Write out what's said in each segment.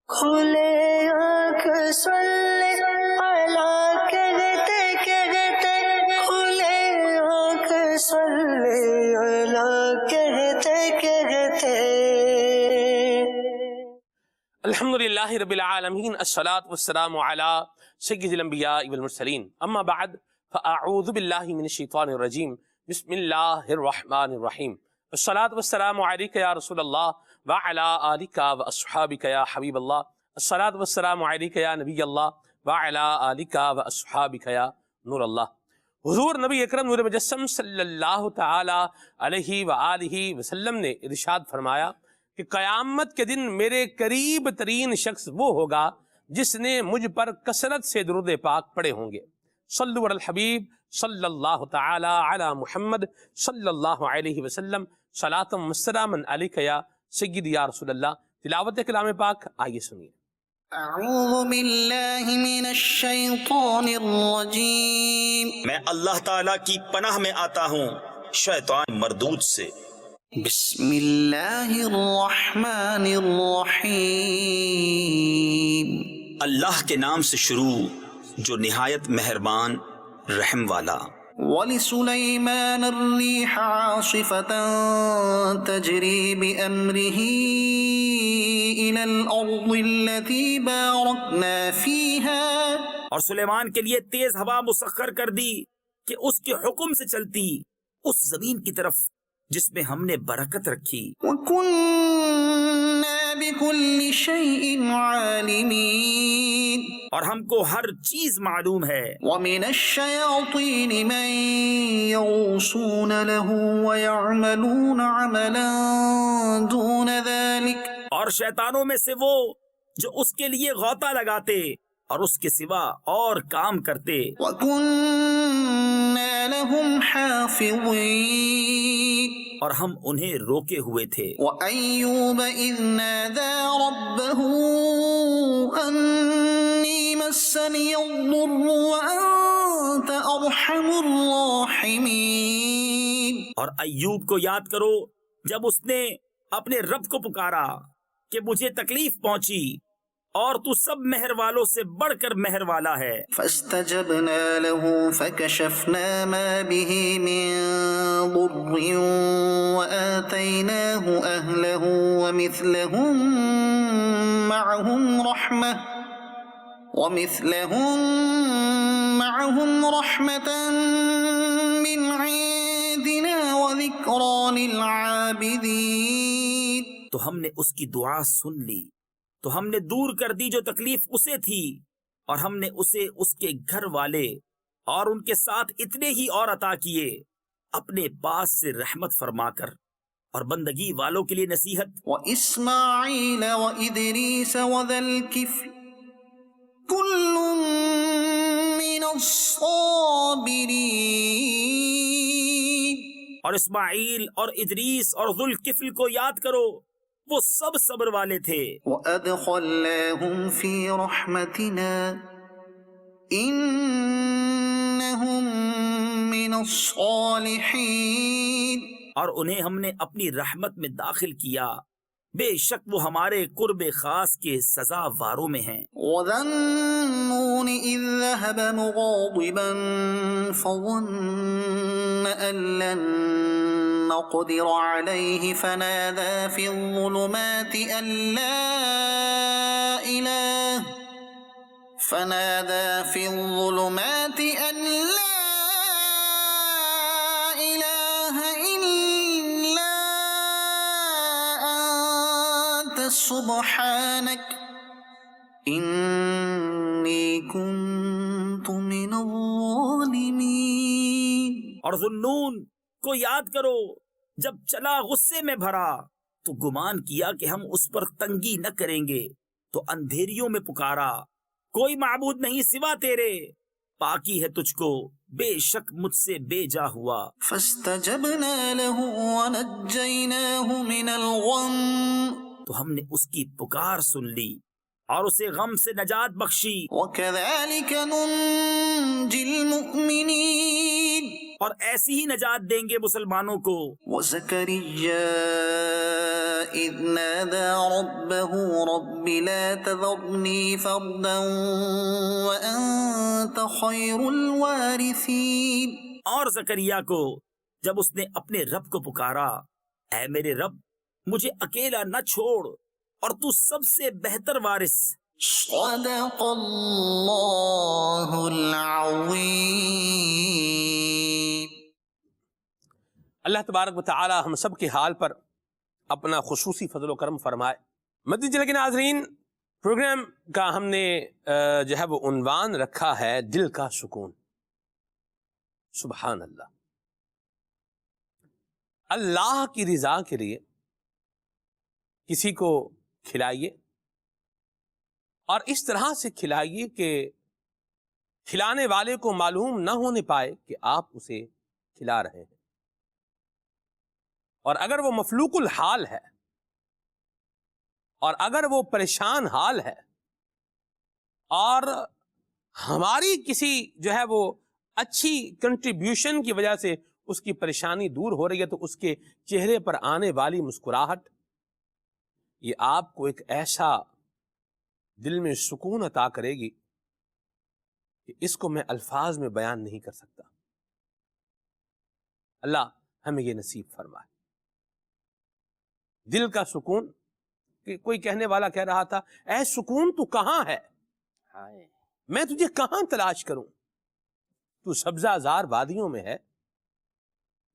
کھلے آنکھ سلے اللہ کہتے کہتے، کھلے آنکھ سلے اللہ کہتے کہتے۔ الحمدللہ رب العالمین، الصلاۃ والسلام علی سید الانبیاء والمرسلین، اما بعد فاعوذ باللہ من الشیطان الرجیم، بسم اللہ الرحمن الرحیم۔ الصلاۃ والسلام علیک یا رسول اللہ وعلی آلک واصحابک یا حبیب اللہ، الصلاۃ والسلام علیک یا نبی اللہ وعلی آلک واصحابک یا نور اللہ۔ حضور نبی اکرم نور مجسم صلی اللہ تعالی علیہ وآلہ وسلم نے ارشاد فرمایا کہ قیامت کے دن میرے قریب ترین شخص وہ ہوگا جس نے مجھ پر کثرت سے درود پاک پڑھے ہوں گے۔ صلو علی الحبیب صلی اللہ تعالی علی محمد صلی اللہ علیہ وسلم، صلاۃ و سلاما علیک یا سیدی یا رسول اللہ۔ تلاوت کلام پاک آئیے سنیے۔ اعوذ باللہ من الشیطان الرجیم، میں اللہ تعالیٰ کی پناہ میں آتا ہوں شیطان مردود سے۔ بسم اللہ الرحمن الرحیم، اللہ کے نام سے شروع جو نہایت مہربان رحم والا۔ وَلِسُلَيْمَانَ الرِّيحَ عَاصِفَةً تَجْرِي بِأَمْرِهِ إِلَى الْأَرْضِ الَّتِي بَارَكْنَا فِيهَا، اور سلیمان کے لیے تیز ہوا مسخر کر دی کہ اس کے حکم سے چلتی اس زمین کی طرف جس میں ہم نے برکت رکھی۔ وَكُنَّا بِكُلِّ شَيْءٍ عَالِمِينَ، اور ہم کو ہر چیز معلوم ہے۔ وَمِنَ الشَّيَاطِينِ مَن يَغُوصُونَ لَهُ وَيَعْمَلُونَ عَمَلًا دُونَ ذَلِكَ، اور شیطانوں میں سے وہ جو اس کے لیے غوطہ لگاتے اور اس کے سوا اور کام کرتے۔ وَكُنَّا لَهُمْ حَافِظِينَ، اور ہم انہیں روکے ہوئے تھے۔ وَأَيُّوبَ إِذْ نَادَى رَبَّهُ أَنِّي مَسَّنِيَ الضُّرُّ وَأَنْتَ أَرْحَمُ الرَّاحِمِينَ، اور ایوب کو یاد کرو جب اس نے اپنے رب کو پکارا کہ مجھے تکلیف پہنچی اور تو سب مہر والوں سے بڑھ کر مہر والا ہے۔ فَاسْتَجَبْنَا لَهُ فَكَشَفْنَا مَا بِهِ مِن ضُرٍّ وَآتَيْنَاهُ أَهْلَهُ وَمِثْلَهُم مَّعَهُمْ رَحْمَةً مِّنْ عِندِنَا وَذِكْرَىٰ لِلْعَابِدِينَ، تو ہم نے اس کی دعا سن لی، تو ہم نے دور کر دی جو تکلیف اسے تھی، اور ہم نے اسے اس کے گھر والے اور ان کے ساتھ اتنے ہی اور عطا کیے اپنے پاس سے رحمت فرما کر اور بندگی والوں کے لیے نصیحت۔ وَإِسْمَاعِيلَ وَإِدْرِيسَ وَذَا الْكِفْلِ كُلٌّ مِّنَ الصَّابِرِينَ، اور اسماعیل اور ادریس اور ذوالکفل کو یاد کرو، وہ سب صبر والے تھے۔ وَأَدْخَلْنَاهُمْ فِي رَحْمَتِنَا إِنَّهُمْ مِنَ الصَّالِحِينَ، اور انہیں ہم نے اپنی رحمت میں داخل کیا، بے شک وہ ہمارے قرب خاص کے سزاواروں میں ہیں۔ وَذَا النُّونِ إِذ ذَّهَبَ مُغَاضِبًا فَظَنَّ أَن لَّن نَّقْدِرَ عَلَيْهِ فَنَادَىٰ فِي الظُّلُمَاتِ أَن لَّا إِلَٰهَ إِلَّا أَنتَ سُبْحَانَكَ إِنِّي كُنتُ مِنَ الظَّالِمِينَ۔ اور ذُنُّون کو یاد کرو جب چلا غصے میں بھرا تو گمان کیا کہ ہم اس پر تنگی نہ کریں گے، تو اندھیریوں میں پکارا، کوئی معبود نہیں سوا تیرے، پاکی ہے تجھ کو، بے شک مجھ سے بے جا ہوا۔ فَاسْتَجَبْنَا لَهُ وَنَجَّيْنَاهُ مِنَ الْغَمِّ، تو ہم نے اس کی پکار سن لی اور اسے غم سے نجات بخشی۔ وَكَذَلِكَ نُنْجِي الْمُؤْمِنِينَ، اور ایسی ہی نجات دیں گے مسلمانوں کو۔ وزكريا إذ نادى ربه رب لا تذرني فردا وأنت خير الوارثين۔ اور زکریا کو جب اس نے اپنے رب کو پکارا، اے میرے رب مجھے اکیلا نہ چھوڑ اور تو سب سے بہتر وارث۔ صدق اللہ العظیم۔ اللہ تبارک و تعالی ہم سب کے حال پر اپنا خصوصی فضل و کرم فرمائے۔ مدنی چینل کے ناظرین، پروگرام کا ہم نے جو ہے وہ عنوان رکھا ہے دل کا سکون۔ سبحان اللہ، اللہ کی رضا کے لیے کسی کو کھلائیے اور اس طرح سے کھلائیے کہ کھلانے والے کو معلوم نہ ہونے پائے کہ آپ اسے کھلا رہے ہیں، اور اگر وہ مفلوق الحال ہے اور اگر وہ پریشان حال ہے اور ہماری کسی جو ہے وہ اچھی کنٹریبیوشن کی وجہ سے اس کی پریشانی دور ہو رہی ہے، تو اس کے چہرے پر آنے والی مسکراہٹ یہ آپ کو ایک ایسا دل میں سکون عطا کرے گی کہ اس کو میں الفاظ میں بیان نہیں کر سکتا۔ اللہ ہمیں یہ نصیب فرمائے۔ دل کا سکون، کہ کوئی کہنے والا کہہ رہا تھا اے سکون تو کہاں ہے، میں تجھے کہاں تلاش کروں، تو سبزہ زار وادیوں میں ہے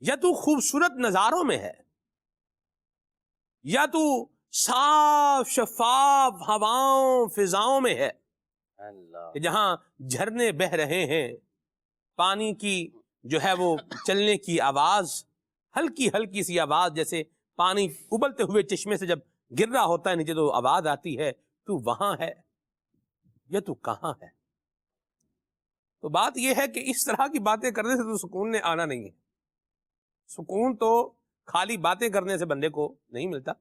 یا تو خوبصورت نظاروں میں ہے یا تو صاف شفاف ہواؤں فضاؤں میں ہے، کہ جہاں جھرنے بہ رہے ہیں، پانی کی جو ہے وہ چلنے کی آواز، ہلکی ہلکی سی آواز، جیسے پانی ابلتے ہوئے چشمے سے جب گر رہا ہوتا ہے نیچے تو آواز آتی ہے، تو وہاں ہے یا تو کہاں ہے؟ تو بات یہ ہے کہ اس طرح کی باتیں کرنے سے تو سکون نے آنا نہیں ہے۔ سکون تو خالی باتیں کرنے سے بندے کو نہیں ملتا،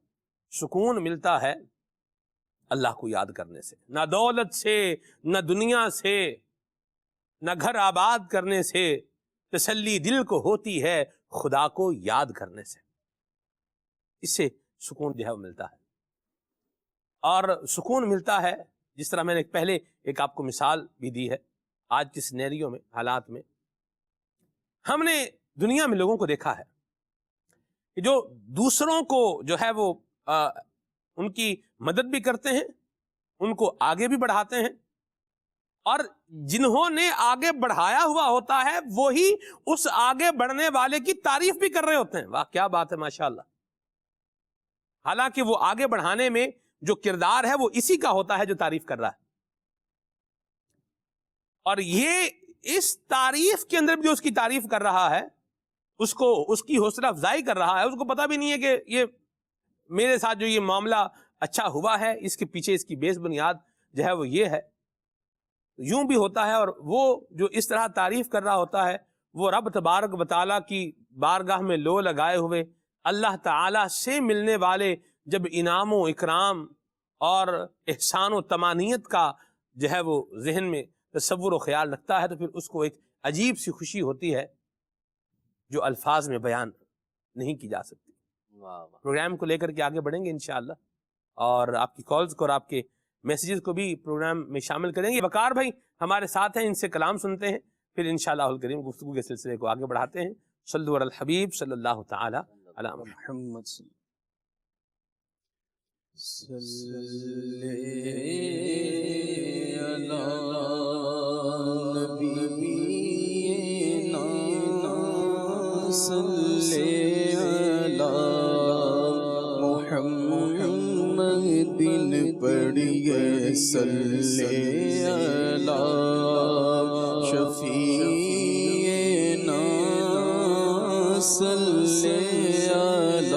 سکون ملتا ہے اللہ کو یاد کرنے سے، نہ دولت سے، نہ دنیا سے، نہ گھر آباد کرنے سے، تسلی دل کو ہوتی ہے خدا کو یاد کرنے سے، اس سے سکون جو ہے وہ ملتا ہے۔ اور سکون ملتا ہے جس طرح میں نے پہلے ایک آپ کو مثال بھی دی ہے، آج کے سینیریو میں، حالات میں ہم نے دنیا میں لوگوں کو دیکھا ہے کہ جو دوسروں کو جو ہے وہ ان کی مدد بھی کرتے ہیں، ان کو آگے بھی بڑھاتے ہیں، اور جنہوں نے آگے بڑھایا ہوا ہوتا ہے وہی اس آگے بڑھنے والے کی تعریف بھی کر رہے ہوتے ہیں۔ واہ کیا بات ہے، ماشاءاللہ۔ حالانکہ وہ آگے بڑھانے میں جو کردار ہے وہ اسی کا ہوتا ہے جو تعریف کر رہا ہے، اور یہ اس تعریف کے اندر بھی جو اس کی تعریف کر رہا ہے اس کو اس کی حوصلہ افزائی کر رہا ہے، اس کو پتہ بھی نہیں ہے کہ یہ میرے ساتھ جو یہ معاملہ اچھا ہوا ہے اس کے پیچھے اس کی بیس بنیاد جو ہے وہ یہ ہے، یوں بھی ہوتا ہے۔ اور وہ جو اس طرح تعریف کر رہا ہوتا ہے وہ رب تبارک و تعالیٰ کی بارگاہ میں لو لگائے ہوئے اللہ تعالیٰ سے ملنے والے جب انعام و اکرام اور احسان و تمانیت کا جو ہے وہ ذہن میں تصور و خیال رکھتا ہے، تو پھر اس کو ایک عجیب سی خوشی ہوتی ہے جو الفاظ میں بیان نہیں کی جا سکتی۔ پروگرام کو لے کر کے آگے بڑھیں گے انشاءاللہ، اور آپ کی کالز کو اور آپ کے میسیجز کو بھی پروگرام میں شامل کریں گے۔ وقار بھائی ہمارے ساتھ ہیں، ان سے کلام سنتے ہیں، پھر انشاءاللہ الکریم گفتگو کے سلسلے کو آگے بڑھاتے ہیں۔ صلو علی الحبیب صلی اللہ تعالی علی محمد۔ محمد پڑھیے صلی علی شفیعنا صلی علی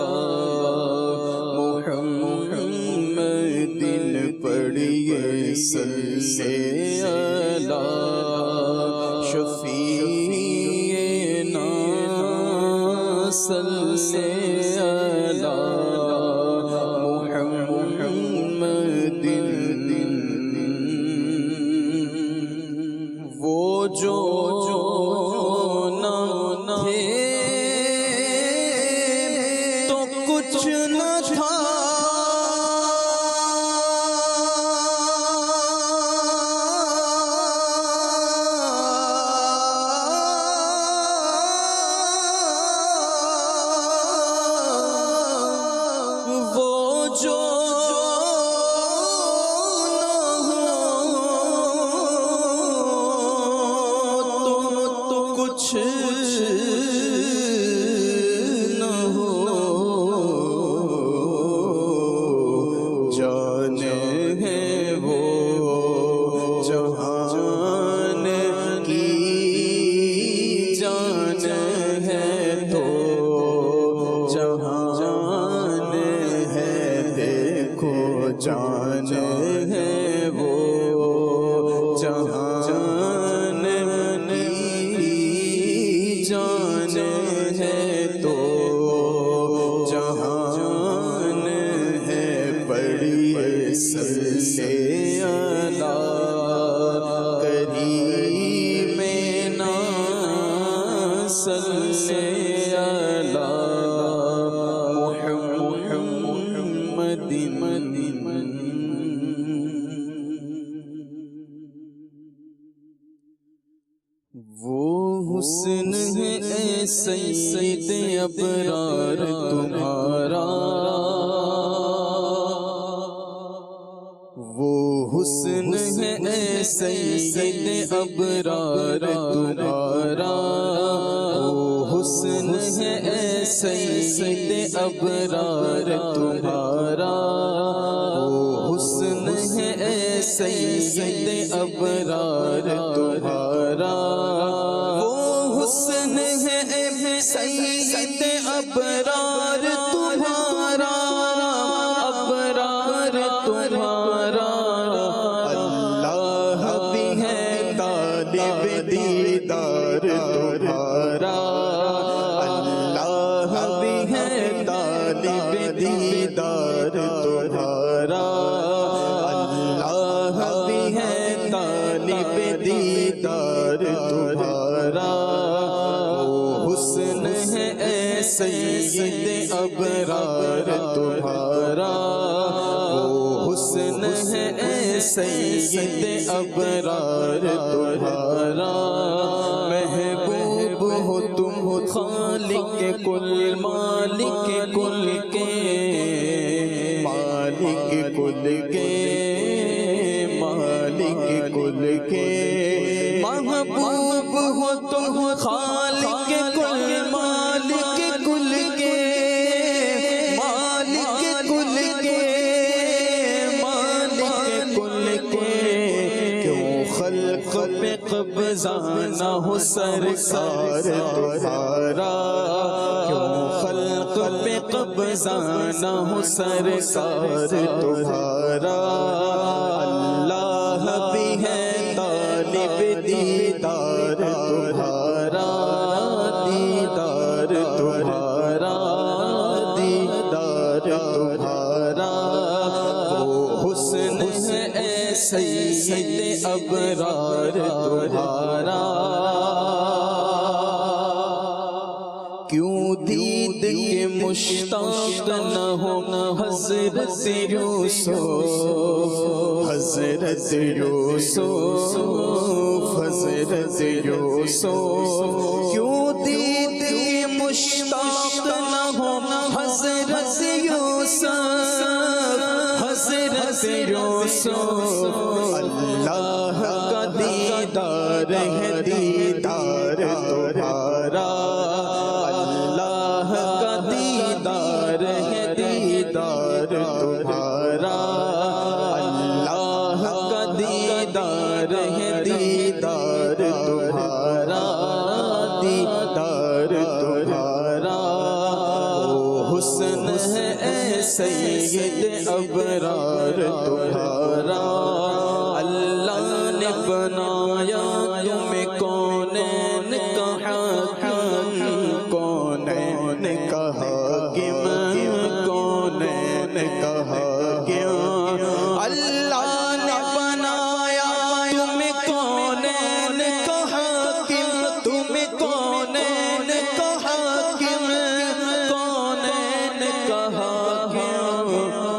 محمد پڑھیے صلی علی شفیعنا صلی علی وہ جو ہے وہ جہان کی جان ہے تو جہان ہے پڑھیے صلی علی کریم نا صلی علی محمد وہ حسن ہے اے سید ابرار تمہارا، وہ حسن ہے اے سید ابرار تمہارا، وہ حسن ہے اے سید ابرار تمہارا، وہ حسن ہے اے سید ابرار تمہارا، وہ حسن ہے اے سید ابرار تمہارا، ابرار تمہارا، اللہ بھی ہے طالب دیدار تمہارا، اللہ بھی ہے طالب دیدار تمہارا، اللہ بھی ہے طالب دیدار تمہارا، وہ حسن ہے اے سید ابرار تمہارا، وہ حسن ہے اے سید ابرار تمہارا، محبوب ہو تم خالق کل مالک کل کے، مالک کل کے، مالک کل کے، محبوب ہو تم خالق کل مالک کل کے، مالک کل کے، مالک کل کے، کیوں خلق پہ قبضہ نہ ہو سرکار تمہارا، کیوں خلق پہ قبضہ نہ ہو سرکار تمہارا، اللہ بھی ہے طالب دیدار تمہارا، دیدار تمہارا، دیدار تمہارا، وہ حسن ہے اے سید ابرار تمہارا، کیوں دید کے مشتاق نہ ہو حضرت یوسف، حضرت یوسف، حضرت یوسف، کیوں دید کے مشتاق نہ ہو حضرت یوسف، حضرت یوسف، اللہ کا دیدار ہے دیدار تمہارا، اللہ کا دیدار ہے دیدار تمہارا، اللہ کا دیدار ہے دیدار تمہارا، دیدار تمہارا، وہ حسن ہے اے سید ابرار تمہارا، اللہ نے بنایا تمہیں کونین کا حاکم، کونین کا حاکم، کونین کا حاکم، اللہ نے بنایا تمہیں کونین کا حاکم، تمہیں کونین کا حاکم، کونین کا حاکم،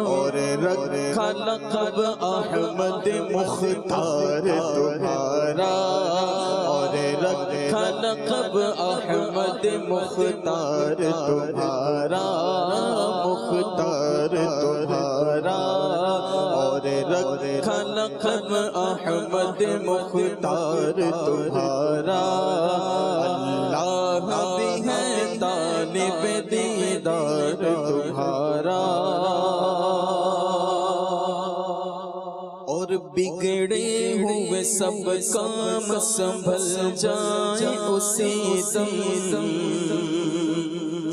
اور رکھا لقب احمد مختار تمہارا، اور رکھا لقب احمد مختار تمہارا، مختار تمہارا، اور رکھا لقب احمد مختار تمہارا، اللہ بھی ہے طالب دیدار تمہارا، اور بگڑے ہوئے سب کام سنبھل جائیں اسی دم،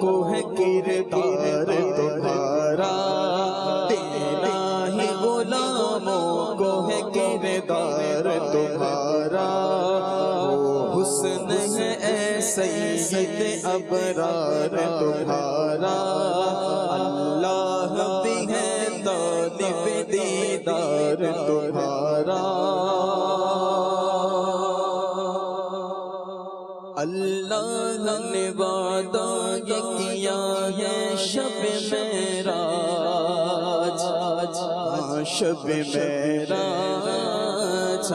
کو ہے کردار تمہارا، دینا ہی غلاموں کو ہے کردار تمہارا، وہ حسن ہے اے سید ابرار تمہارا، اللہ بھی ہے طالب دیدار تمہارا، اللہ نے وعدہ یہ کیا ہے شب معراج، شب معراج،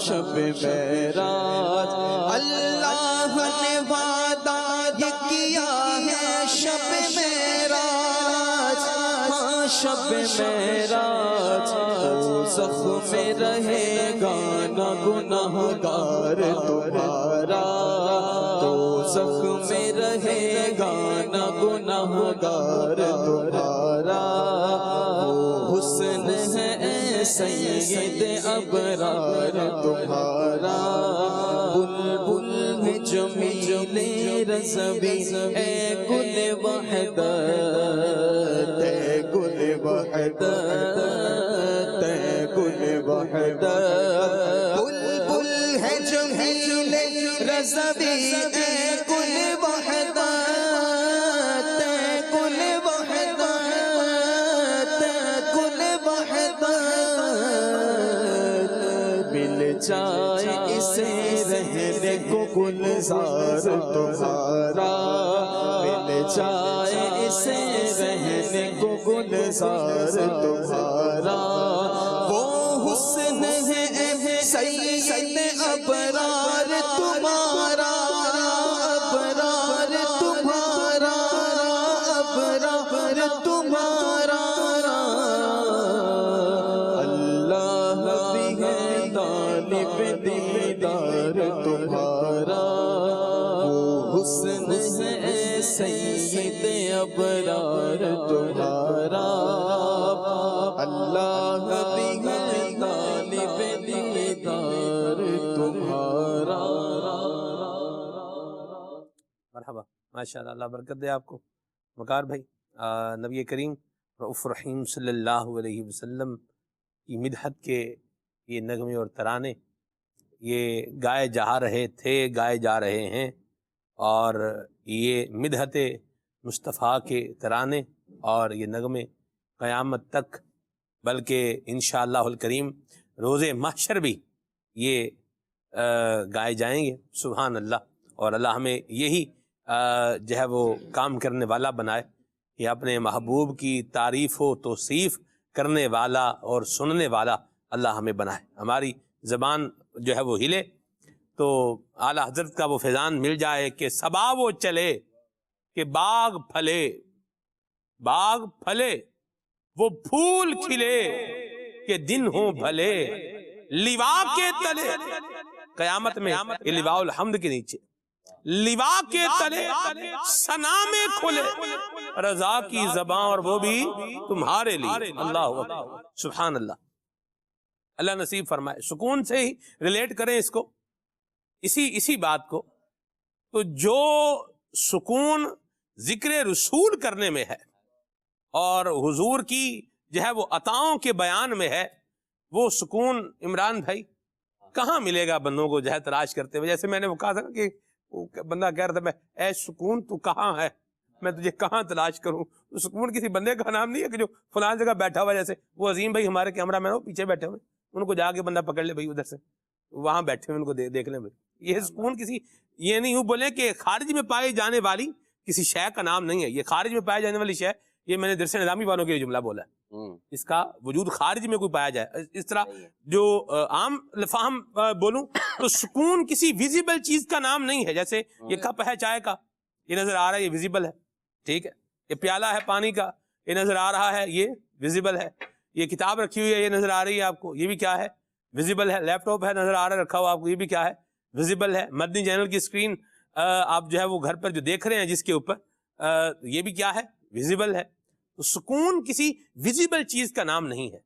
شب معراج، اللہ نے وعدہ یہ کیا ہے شب معراج، شب معراج، زخم رہے گا نہ گناہگار تمہارا، زخم رہے گا نہ گناہگار تمہارا، وہ حسن ہے اے سید ابرار تمہارا، بلبل ہے جمیل رضوی اے گل وحدت، اے گل وحدت، اے گل وحدت، بلبل ہے جمیل رضوی اے گل وحدت، اے گل وحدت، اے گل وحدت، مل جائے اسے رہنے کو گلزار تمہارا، مل جائے اسے رہنے کو گلزار تمہارا، وہ حسن ہے اے سید ابرار تمہارا، ابرار تمہارا، ابرار تمہارا، اللہ بھی ہے طالب دیدار تمہارا، وہ حسن ہے اے سید ابرار تمہارا، اللہ بھی ہے طالب دیدار تمہارا۔ مرحبا، ماشاءاللہ، اللہ برکت دے آپ کو وقار بھائی۔ نبی کریم رؤوف رحیم صلی اللہ علیہ وسلم کی مدحت کے یہ نغمے اور ترانے یہ گائے جا رہے تھے، گائے جا رہے ہیں، اور یہ مدحت مصطفیٰ کے ترانے اور یہ نغمے قیامت تک، بلکہ انشاءاللہ الکریم روز محشر بھی یہ گائے جائیں گے۔ سبحان اللہ، اور اللہ ہمیں یہی جو ہے وہ کام کرنے والا بنائے کہ اپنے محبوب کی تعریف و توصیف کرنے والا اور سننے والا اللہ ہمیں بنائے۔ ہماری زبان جو ہے وہ ہلے تو اعلیٰ حضرت کا وہ فیضان مل جائے کہ صبا وہ چلے کہ باغ پھلے، باغ پھلے وہ پھول کھلے کہ دن ہوں بھلے، لیوا کے تلے قیامت میں یہ لیواء الحمد کے نیچے لیوا کے تلے ثنا میں کھلے رضا کی زباں اور وہ بھی تمہارے لیے۔ اللہ اکبر، سبحان اللہ، اللہ نصیب فرمائے۔ سکون سے ہی ریلیٹ کریں اس کو، اسی بات کو، تو جو سکون ذکر رسول کرنے میں ہے اور حضور کی جو ہے وہ عطاؤں کے بیان میں ہے، وہ سکون عمران بھائی کہاں ملے گا بندوں کو جو ہے تلاش کرتے ہوئے؟ جیسے میں نے وہ کہا تھا کہ بندہ کہہ رہا تھا اے سکون تو کہاں ہے، میں تجھے کہاں تلاش کروں؟ تو سکون کسی بندے کا نام نہیں ہے کہ جو فلان جگہ بیٹھا ہوا، جیسے وہ عظیم بھائی ہمارے کیمرہ مین پیچھے بیٹھے ہوئے، ان کو جا کے بندہ پکڑ لے بھائی ادھر سے، وہاں بیٹھے ہوئے ان کو دیکھ لیں بھائی۔ یہ سکون کسی، یہ نہیں ہوں بولے کہ خارج میں پائے جانے والی کسی شے کا نام نہیں ہے، یہ خارج میں پائے جانے والی شے، یہ میں نے درس نظامی والوں کے لیے جملہ بولا ہے، اس کا وجود خارج میں کوئی پایا جائے۔ اس طرح جو عام لفظ بولوں تو سکون کسی ویزیبل چیز کا نام نہیں ہے، جیسے یہ کپ ہے چائے کا، یہ نظر آ رہا ہے، یہ ویزیبل ہے، ٹھیک ہے۔ یہ پیالہ ہے پانی کا، یہ نظر آ رہا ہے، یہ ویزیبل ہے۔ یہ کتاب رکھی ہوئی ہے، یہ نظر آ رہی ہے آپ کو، یہ بھی کیا ہے؟ ویزیبل ہے۔ لیپ ٹاپ ہے نظر آ رہا ہے رکھا ہوا آپ کو، یہ بھی کیا ہے؟ ویزیبل ہے۔ مدنی چینل کی اسکرین آپ جو ہے وہ گھر پر جو دیکھ رہے ہیں جس کے اوپر، یہ بھی کیا ہے؟ ویزیبل ہے۔ تو سکون کسی ویزیبل چیز کا نام نہیں ہے،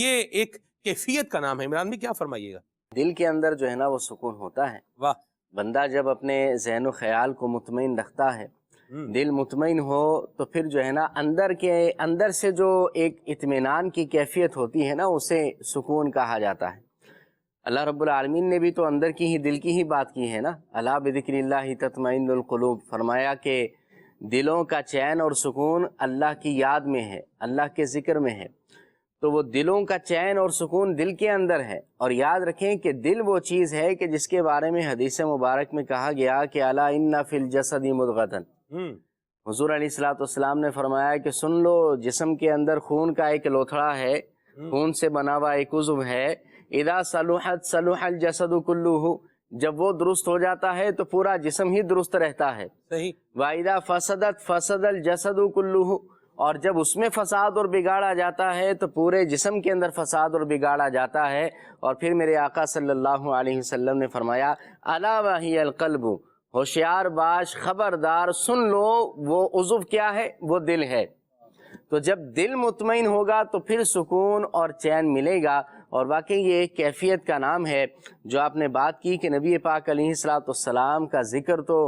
یہ ایک کیفیت کا نام ہے۔ عمران بھی کیا فرمائیے گا؟ دل کے اندر جو ہے نا وہ سکون ہوتا ہے۔ واہ، بندہ جب اپنے ذہن و خیال کو مطمئن رکھتا ہے دل مطمئن ہو تو پھر جو ہے نا اندر سے جو ایک اطمینان کی کیفیت ہوتی ہے نا اسے سکون کہا جاتا ہے۔ اللہ رب العالمین نے بھی تو اندر کی ہی دل کی ہی بات کی ہے نا، الا بذکر اللہ تطمئن القلوب، فرمایا کہ دلوں کا چین اور سکون اللہ کی یاد میں ہے، اللہ کے ذکر میں ہے۔ تو وہ دلوں کا چین اور سکون دل کے اندر ہے، اور یاد رکھیں کہ دل وہ چیز ہے کہ جس کے بارے میں حدیث مبارک میں کہا گیا کہ الا ان فی الجسد مضغۃ، حضور علیہ الصلوۃ والسلام نے فرمایا کہ سن لو، جسم کے اندر خون کا ایک لوتھڑا ہے، خون سے بنا ہوا ایک عضو ہے، اذا صلحت صلح الجسد کلہ، جب وہ درست ہو جاتا ہے تو پورا جسم ہی درست رہتا ہے، صحیح، واذا فسدت فسد الجسد کلہ، اور جب اس میں فساد اور بگاڑا جاتا ہے تو پورے جسم کے اندر فساد اور بگاڑا جاتا ہے۔ اور پھر میرے آقا صلی اللہ علیہ وسلم نے فرمایا الا وہی القلب، ہوشیار باش، خبردار، سن لو وہ عضو کیا ہے، وہ دل ہے۔ تو جب دل مطمئن ہوگا تو پھر سکون اور چین ملے گا، اور واقعی یہ ایک کیفیت کا نام ہے۔ جو آپ نے بات کی کہ نبی پاک علیہ الصلوۃ والسلام کا ذکر تو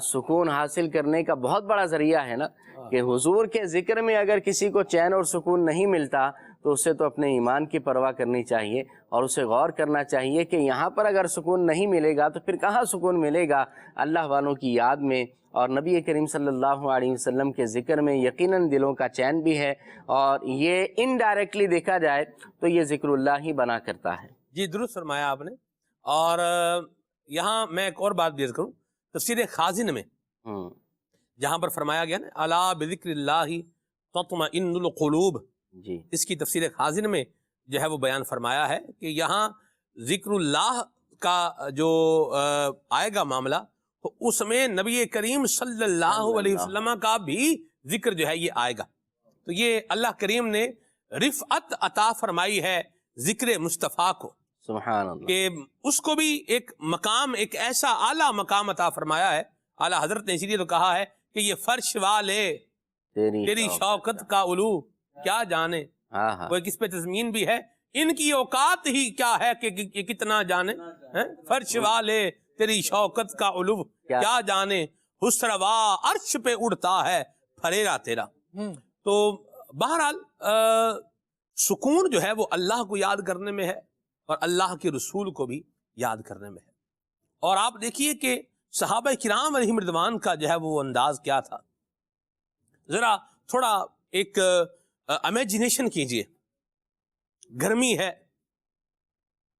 سکون حاصل کرنے کا بہت بڑا ذریعہ ہے نا، کہ حضور کے ذکر میں اگر کسی کو چین اور سکون نہیں ملتا تو اسے تو اپنے ایمان کی پرواہ کرنی چاہیے، اور اسے غور کرنا چاہیے کہ یہاں پر اگر سکون نہیں ملے گا تو پھر کہاں سکون ملے گا؟ اللہ والوں کی یاد میں اور نبی کریم صلی اللہ علیہ وسلم کے ذکر میں یقیناً دلوں کا چین بھی ہے، اور یہ انڈائریکٹلی دیکھا جائے تو یہ ذکر اللہ ہی بنا کرتا ہے۔ جی درست فرمایا آپ نے۔ اور یہاں میں ایک اور بات بھی عرض کروں، تفسیر خازن میں جہاں پر فرمایا گیا نا الا بذکر اللہ تطمئن القلوب، جی اس کی تفسیر خازن میں جو ہے وہ بیان فرمایا ہے کہ یہاں ذکر اللہ کا جو آئے گا معاملہ، تو اس میں نبی کریم صلی اللہ علیہ وسلم کا بھی ذکر جو ہے یہ آئے گا۔ تو یہ اللہ کریم نے رفعت عطا فرمائی ہے ذکر مصطفیٰ کو، سبحان اللہ، کہ اس کو بھی ایک مقام، ایک ایسا اعلیٰ مقام عطا فرمایا ہے۔ اعلیٰ حضرت نے اسی لیے تو کہا ہے کہ یہ فرش والے تیری شوکت کا علو کیا جانے، وہ کس پہ تضمین بھی ہے، ان کی اوقات ہی کیا ہے کہ کتنا جانے، فرش والے تیری شوکت کا علو کیا جانے، حسروا عرش پہ اڑتا ہے پھریرا تیرا۔ تو بہرحال سکون جو ہے وہ اللہ کو یاد کرنے میں ہے، اور اللہ کے رسول کو بھی یاد کرنے میں ہے۔ اور آپ دیکھیے کہ صحابہ کرام علیہم رضوان کا جو ہے وہ انداز کیا تھا، ذرا تھوڑا ایک امیجنیشن کیجئے، گرمی ہے،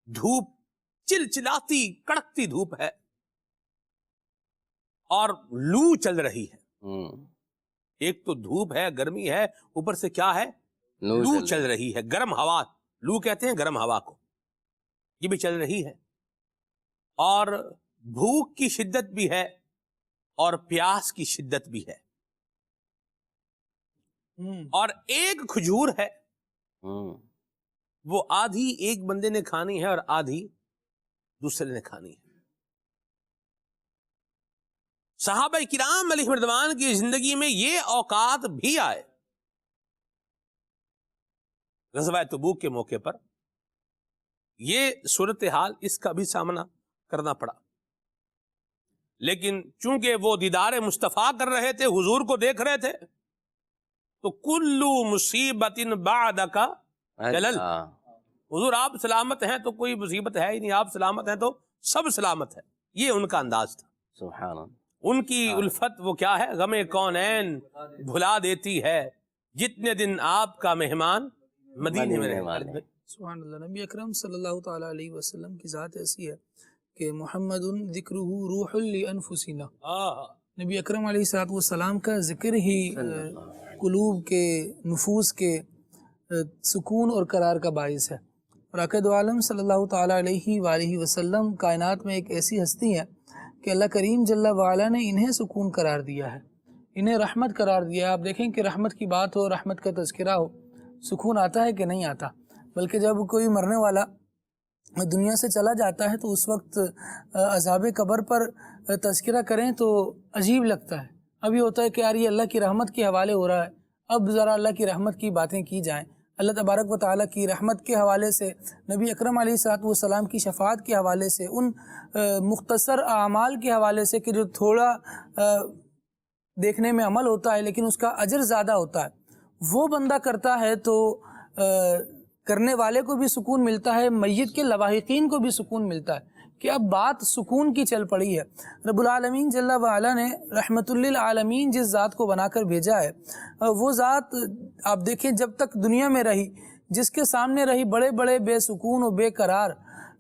دھوپ چلچلاتی کڑکتی دھوپ ہے، اور لو چل رہی ہے۔ ایک تو دھوپ ہے، گرمی ہے، اوپر سے کیا ہے، لو چل رہی ہے، گرم ہوا، لو کہتے ہیں گرم ہوا کو، یہ بھی چل رہی ہے، اور بھوک کی شدت بھی ہے اور پیاس کی شدت بھی ہے، اور ایک کھجور ہے، وہ آدھی ایک بندے نے کھانی ہے اور آدھی دوسرے نے کھانی ہے۔ صحابہ کرام علیہ رضوان کی زندگی میں یہ اوقات بھی آئے۔ غزوہ تبوک کے موقع پر یہ صورتحال، اس کا بھی سامنا کرنا پڑا، لیکن چونکہ وہ دیدار مصطفیٰ کر رہے تھے، حضور کو دیکھ رہے تھے، تو کلو مصیبت بعدک جلل، حضور آپ سلامت ہیں تو کوئی مصیبت ہے ہی نہیں، آپ سلامت ہیں تو سب سلامت ہے، یہ ان کا انداز تھا۔ سبحان اللہ، ان کی الفت وہ کیا ہے، غم کونین بھلا دیتی ہے جتنے دن آپ کا مہمان مدینے میں رہے۔ سبحان اللہ۔ نبی اکرم صلی اللہ تعالیٰ علیہ وسلم کی ذات ایسی ہے کہ محمد ذکرہ روح لانفسنا، نبی اکرم علیہ السلام کا ذکر ہی قلوب کے، نفوس کے سکون اور قرار کا باعث ہے۔ اور آقا دو عالم صلی اللہ تعالیٰ علیہ وآلہ وسلم کائنات میں ایک ایسی ہستی ہے کہ اللہ کریم جل وعلا نے انہیں سکون قرار دیا ہے، انہیں رحمت قرار دیا ہے۔ آپ دیکھیں کہ رحمت کی بات ہو، رحمت کا تذکرہ ہو، سکون آتا ہے کہ نہیں آتا؟ بلکہ جب کوئی مرنے والا دنیا سے چلا جاتا ہے تو اس وقت عذاب قبر پر تذکرہ کریں تو عجیب لگتا ہے۔ اب یہ ہوتا ہے کہ یار یہ اللہ کی رحمت کے حوالے ہو رہا ہے، اب ذرا اللہ کی رحمت کی باتیں کی جائیں، اللہ تبارک و تعالیٰ کی رحمت کے حوالے سے، نبی اکرم علیہ السلام کی شفاعت کے حوالے سے، ان مختصر اعمال کے حوالے سے کہ جو تھوڑا دیکھنے میں عمل ہوتا ہے لیکن اس کا اجر زیادہ ہوتا ہے، وہ بندہ کرتا ہے تو کرنے والے کو بھی سکون ملتا ہے، میت کے لواحقین کو بھی سکون ملتا ہے کہ اب بات سکون کی چل پڑی ہے۔ رب العالمین جل وعلا نے رحمت للعالمین جس ذات کو بنا کر بھیجا ہے، وہ ذات آپ دیکھیں جب تک دنیا میں رہی، جس کے سامنے رہی بڑے بڑے بے سکون و بے قرار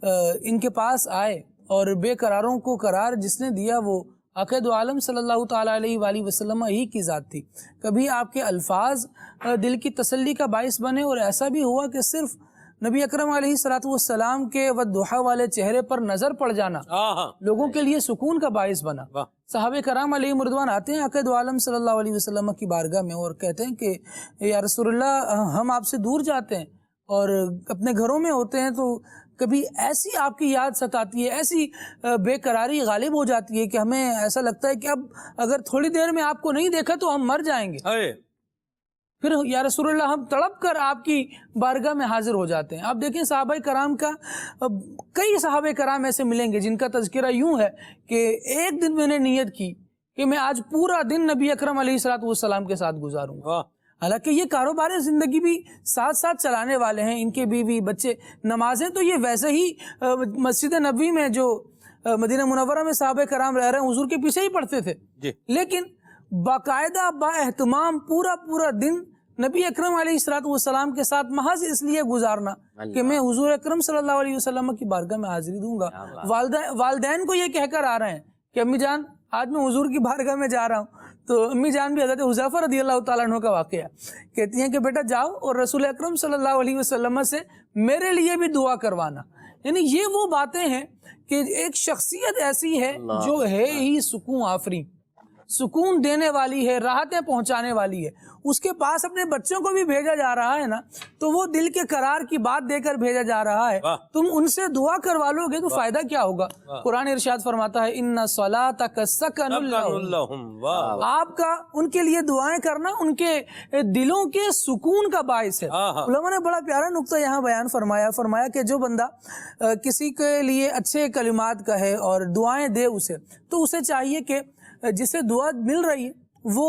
ان کے پاس آئے، اور بے قراروں کو قرار جس نے دیا وہ آقا دو عالم صلی اللہ تعالیٰ علیہ وآلہ وسلم ہی کی ذات تھی۔ کبھی آپ کے الفاظ دل کی تسلی کا باعث بنے، اور ایسا بھی ہوا کہ صرف نبی اکرم علیہ السلام کے والضحیٰ والے چہرے پر نظر پڑ جانا لوگوں کے لیے سکون کا باعث بنا۔ صحابہ کرام علیہ رضوان آتے ہیں آقا دو عالم صلی اللہ علیہ وسلم کی بارگاہ میں اور کہتے ہیں کہ یا رسول اللہ، ہم آپ سے دور جاتے ہیں اور اپنے گھروں میں ہوتے ہیں تو کبھی ایسی آپ کی یاد ستاتی ہے، ایسی بے قراری غالب ہو جاتی ہے کہ ہمیں ایسا لگتا ہے کہ اب اگر تھوڑی دیر میں آپ کو نہیں دیکھا تو ہم مر جائیں گے۔ پھر یا رسول اللہ ہم تڑپ کر آپ کی بارگاہ میں حاضر ہو جاتے ہیں۔ آپ دیکھیں صحابہ کرام کا کئی صحابہ کرام ایسے ملیں گے جن کا تذکرہ یوں ہے کہ ایک دن میں نے نیت کی کہ میں آج پورا دن نبی اکرم علیہ السلام کے ساتھ گزاروں گا۔ حالانکہ یہ کاروبار زندگی بھی ساتھ ساتھ چلانے والے ہیں، ان کے بیوی بچے، نمازیں تو یہ ویسے ہی مسجد نبوی میں جو مدینہ منورہ میں صحابہ کرام رہ رہے ہیں حضور کے پیچھے ہی پڑھتے تھے، لیکن باقاعدہ با اہتمام پورا دن نبی اکرم علیہ السلام کے ساتھ محض اس لیے گزارنا کہ میں حضور اکرم صلی اللہ علیہ وسلم کی بارگاہ میں حاضری دوں گا۔ والدین کو یہ کہہ کر آ رہے ہیں کہ امی جان آج میں حضور کی بارگاہ میں جا رہا ہوں، تو امی جان بھی حضرت حذیفہ رضی اللہ تعالیٰ عنہ کا واقعہ کہتی ہیں کہ بیٹا جاؤ اور رسول اکرم صلی اللہ علیہ وسلم سے میرے لیے بھی دعا کروانا۔ یعنی یہ وہ باتیں ہیں کہ ایک شخصیت ایسی ہے جو ہے ہی سکون آفری، سکون دینے والی ہے، راحتیں پہنچانے والی ہے۔ اس کے پاس اپنے بچوں کو بھی بھیجا جا رہا ہے نا، تو وہ دل کے قرار کی بات دے کر بھیجا جا رہا ہے۔ تم ان سے دعا کروا لو گے تو فائدہ کیا ہوگا؟ قرآن ارشاد فرماتا ہے ان الصلاۃ سکن لہم، آپ کا ان کے لیے دعائیں کرنا ان کے دلوں کے سکون کا باعث ہے۔ علماء نے بڑا پیارا نقطہ یہاں بیان فرمایا کہ جو بندہ کسی کے لیے اچھے کلمات کہے اور دعائیں دے اسے، تو اسے چاہیے کہ جسے دعا مل رہی ہے وہ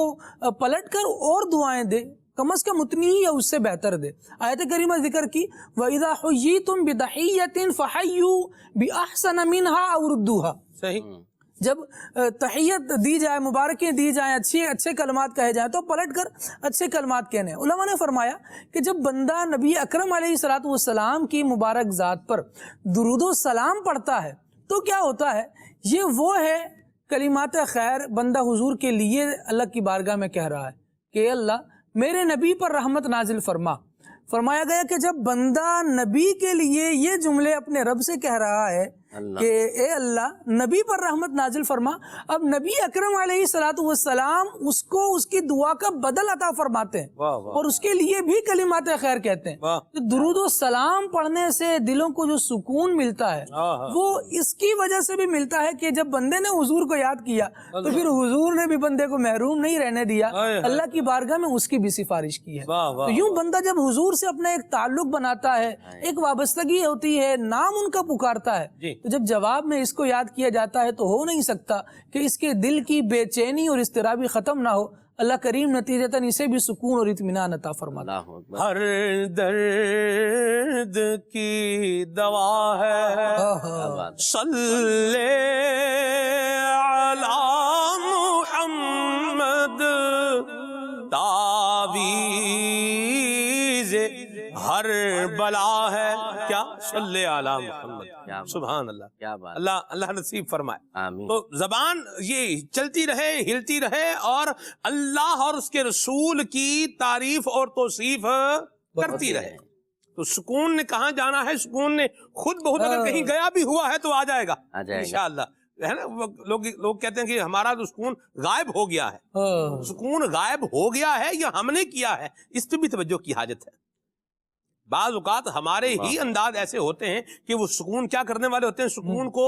پلٹ کر اور دعائیں دے، کم از کم اتنی ہی یا اس سے بہتر دے۔ آیت کریمہ ذکر کی وَإِذَا حُيِّيتُم بِتَحِيَّةٍ فَحَيُّوا بِأَحْسَنَ مِنْهَا أَوْ رُدُّوهَا، صحیح، جب تحیت دی جائے، مبارکیں دی جائیں، اچھے کلمات کہے جائیں تو پلٹ کر اچھے کلمات کہنے۔ علماء نے فرمایا کہ جب بندہ نبی اکرم علیہ السلام کی مبارک ذات پر درود و سلام پڑھتا ہے تو کیا ہوتا ہے؟ یہ وہ ہے کلمات خیر بندہ حضور کے لیے اللہ کی بارگاہ میں کہہ رہا ہے کہ اللہ میرے نبی پر رحمت نازل فرما۔ فرمایا گیا کہ جب بندہ نبی کے لیے یہ جملے اپنے رب سے کہہ رہا ہے کہ اے اللہ نبی پر رحمت نازل فرما، اب نبی اکرم علیہ السلام اس کو اس کی دعا کا بدل عطا فرماتے ہیں اور اس کے لیے بھی کلمات خیر کہتے ہیں۔ درود و سلام پڑھنے سے دلوں کو جو سکون ملتا ہے وہ اس کی وجہ سے بھی ملتا ہے کہ جب بندے نے حضور کو یاد کیا تو پھر حضور نے بھی بندے کو محروم نہیں رہنے دیا، اللہ کی بارگاہ میں اس کی بھی سفارش کی ہے۔ تو یوں بندہ جب حضور سے اپنا ایک تعلق بناتا ہے، ایک وابستگی ہوتی ہے، نام ان کا پکارتا ہے، تو جب جواب میں اس کو یاد کیا جاتا ہے تو ہو نہیں سکتا کہ اس کے دل کی بے چینی اور اضطرابی ختم نہ ہو۔ اللہ کریم نتیجتاً اسے بھی سکون اور اطمینان عطا فرماتا ہے۔ ہر درد کی دوا ہے صلی علی محمد، تعویذ ہر بلا ہے کیا صلی علی محمد۔ سبحان اللہ، کیا بات، اللہ نصیب فرمائے۔ آمین۔ تو زبان یہ چلتی رہے، ہلتی رہے اور اللہ اور اس کے رسول کی تعریف اور توصیف کرتی رہے، تو سکون نے کہاں جانا ہے؟ سکون نے خود بخود اگر کہیں گیا بھی ہوا ہے تو آ جائے گا انشاءاللہ، ہے نا۔ لوگ کہتے ہیں کہ ہمارا تو سکون غائب ہو گیا ہے۔ سکون غائب ہو گیا ہے یا ہم نے کیا ہے، اس پہ بھی توجہ کی حاجت ہے۔ بعض اوقات ہمارے ہی انداز ایسے ہوتے ہیں کہ وہ سکون کیا کرنے والے ہوتے ہیں، سکون کو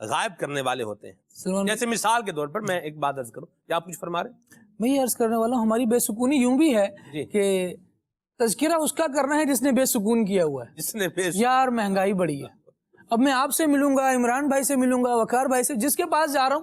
غائب کرنے والے ہوتے ہیں۔ جیسے مثال کے طور پر میں ایک بات عرض کروں، کیا آپ کچھ فرما رہے ہیں؟ میں یہ عرض کرنے والا ہوں، ہماری بے سکونی یوں بھی ہے کہ تذکرہ اس کا کرنا ہے جس نے بے سکون کیا ہوا ہے، جس نے یار مہنگائی بڑی ہے، اب میں آپ سے ملوں گا، عمران بھائی سے ملوں گا، وقار بھائی سے، جس کے پاس جا رہا ہوں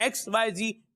XYZ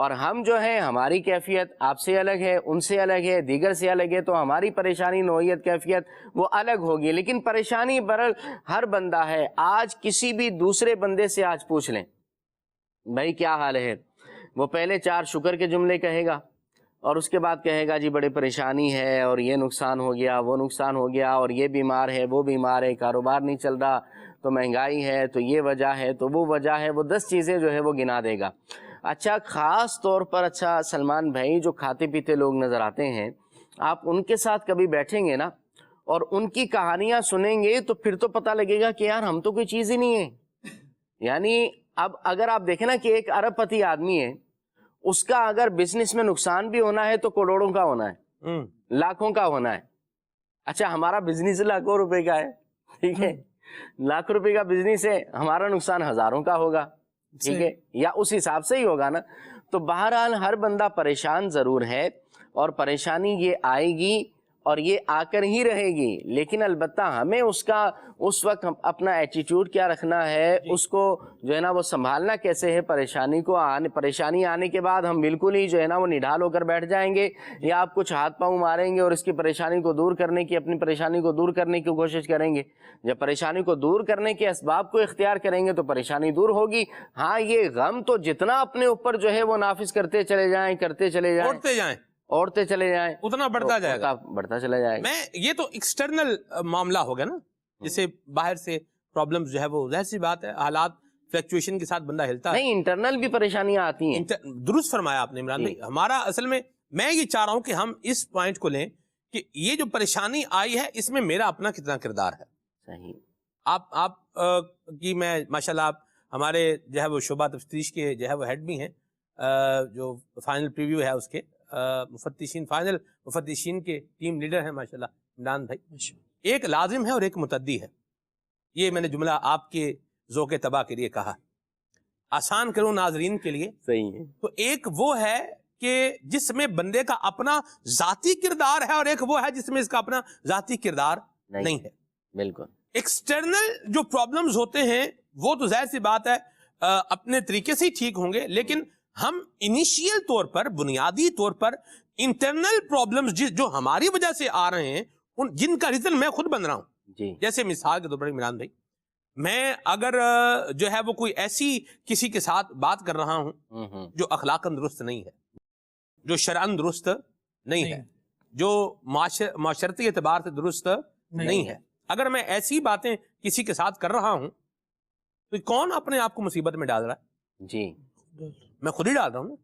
اور ہم جو ہیں ہماری کیفیت آپ سے الگ ہے، ان سے الگ ہے، دیگر سے الگ ہے، تو ہماری پریشانی نوعیت کیفیت وہ الگ ہوگی. لیکن پریشانی برل ہر بندہ ہے. آج کسی بھی دوسرے بندے سے آج پوچھ لیں بھائی کیا حال ہے، وہ پہلے 4 شکر کے جملے کہے گا اور اس کے بعد کہے گا جی بڑی پریشانی ہے اور یہ نقصان ہو گیا، وہ نقصان ہو گیا، اور یہ بیمار ہے، وہ بیمار ہے، کاروبار نہیں چل رہا، تو مہنگائی ہے، تو یہ وجہ ہے، تو وہ وجہ ہے. وہ 10 چیزیں جو ہے وہ گنا دے گا. اچھا خاص طور پر اچھا سلمان بھائی جو کھاتے پیتے لوگ نظر آتے ہیں، آپ ان کے ساتھ کبھی بیٹھیں گے نا اور ان کی کہانیاں سنیں گے تو پھر تو پتہ لگے گا کہ یار ہم تو کوئی چیز ہی نہیں ہے. یعنی اب اگر آپ دیکھیں نا کہ ایک ارب پتی آدمی ہے، اس کا اگر بزنس میں نقصان بھی ہونا ہے تو کروڑوں کا ہونا ہے، لاکھوں کا ہونا ہے. اچھا ہمارا بزنس لاکھوں روپے کا ہے، ٹھیک ہے، لاکھ روپے کا بزنس ہے، ہمارا نقصان ہزاروں کا ہوگا، ٹھیک ہے، یا اس حساب سے ہی ہوگا نا. تو بہرحال ہر بندہ پریشان ضرور ہے اور پریشانی یہ آئے گی اور یہ آ کر ہی رہے گی. لیکن البتہ ہمیں اس کا اس وقت اپنا ایٹیٹیوڈ کیا رکھنا ہے، اس کو جو ہے نا وہ سنبھالنا کیسے ہے. پریشانی آنے کے بعد ہم بالکل ہی جو ہے نا وہ نڈھال ہو کر بیٹھ جائیں گے، یا آپ کچھ ہاتھ پاؤں ماریں گے اور اس کی پریشانی کو دور کرنے کی اپنی پریشانی کو دور کرنے کی کوشش کریں گے. جب پریشانی کو دور کرنے کے اسباب کو اختیار کریں گے تو پریشانی دور ہوگی. ہاں یہ غم تو جتنا اپنے اوپر جو ہے وہ نافذ کرتے چلے جائیں اوڑھتے چلے جائیں اتنا بڑھتا جائے گا، بڑھتا چلا جائے گا. یہ تو ایکسٹرنل معاملہ ہو گیا نا، جسے باہر سے پرابلمز جو ہے وہ ظاہر سی بات ہے، حالات فلیکچویشن کے ساتھ بندہ ہلتا ہے. نہیں انٹرنل بھی پریشانیاں آتی ہیں. درست فرمایا آپ نے عمران بھائی. ہمارا اصل میں یہ چاہ رہا ہوں کہ ہم اس پوائنٹ کو لیں کہ یہ جو پریشانی آئی ہے اس میں میرا اپنا کتنا کردار ہے. صحیح. آپ کی میں ماشاءاللہ آپ ہمارے جو ہے وہ شعبہ تفتیش کے جو ہے وہ ہیڈ بھی ہیں، جو فائنل پریویو ہے اس کے فائنل مفتشین کے ٹیم لیڈر ہیں ماشاءاللہ عمران بھائی. ایک لازم ہے اور ایک متعدی ہے. یہ میں نے جملہ آپ کے ذوق طبع کے لیے کہا، آسان کروں ناظرین کے لیے. صحیح ہے. تو ایک وہ ہے کہ جس میں بندے کا اپنا ذاتی کردار ہے، اور ایک وہ ہے جس میں اس کا اپنا ذاتی کردار نہیں ہے. بالکل. ایکسٹرنل جو پرابلمز ہوتے ہیں وہ تو ظاہر سی بات ہے اپنے طریقے سے ہی ٹھیک ہوں گے، لیکن ہم انیشیل طور پر بنیادی طور پر انٹرنل پرابلمز جو ہماری وجہ سے آ رہے ہیں جن کا ریزن میں خود بن رہا ہوں. جی. جیسے مثال کے طور پر عمران بھائی، میں اگر جو ہے وہ کوئی ایسی کسی کے ساتھ بات کر رہا ہوں جو اخلاقاً درست نہیں ہے، جو شرعاً درست نہیں ہے، جو معاشرتی اعتبار سے درست نہیں ہے، اگر میں ایسی باتیں کسی کے ساتھ کر رہا ہوں تو کون اپنے آپ کو مصیبت میں ڈال رہا ہے؟ جی میں خود ہی ڈال رہا ہوں.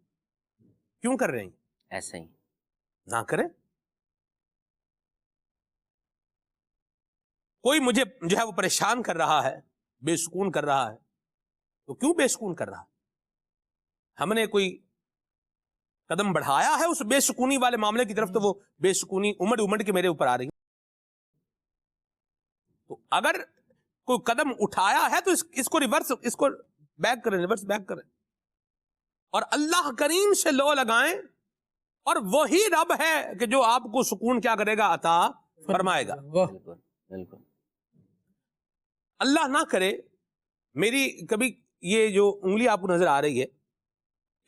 کیوں کر رہے ہیں؟ ایسے ہی نہ کریں. کوئی مجھے جو ہے وہ پریشان کر رہا ہے، بے سکون کر رہا ہے، تو کیوں بے سکون کر رہا ہے؟ ہم نے کوئی قدم بڑھایا ہے اس بے سکونی والے معاملے کی طرف تو وہ بے سکونی امڑ کے میرے اوپر آ رہی ہے. تو اگر کوئی قدم اٹھایا ہے تو اس کو بیک کریں اور اللہ کریم سے لو لگائیں، اور وہی رب ہے کہ جو آپ کو سکون کیا کرے گا؟ عطا فرمائے گا. بالکل. اللہ نہ کرے میری کبھی یہ جو انگلی آپ کو نظر آ رہی ہے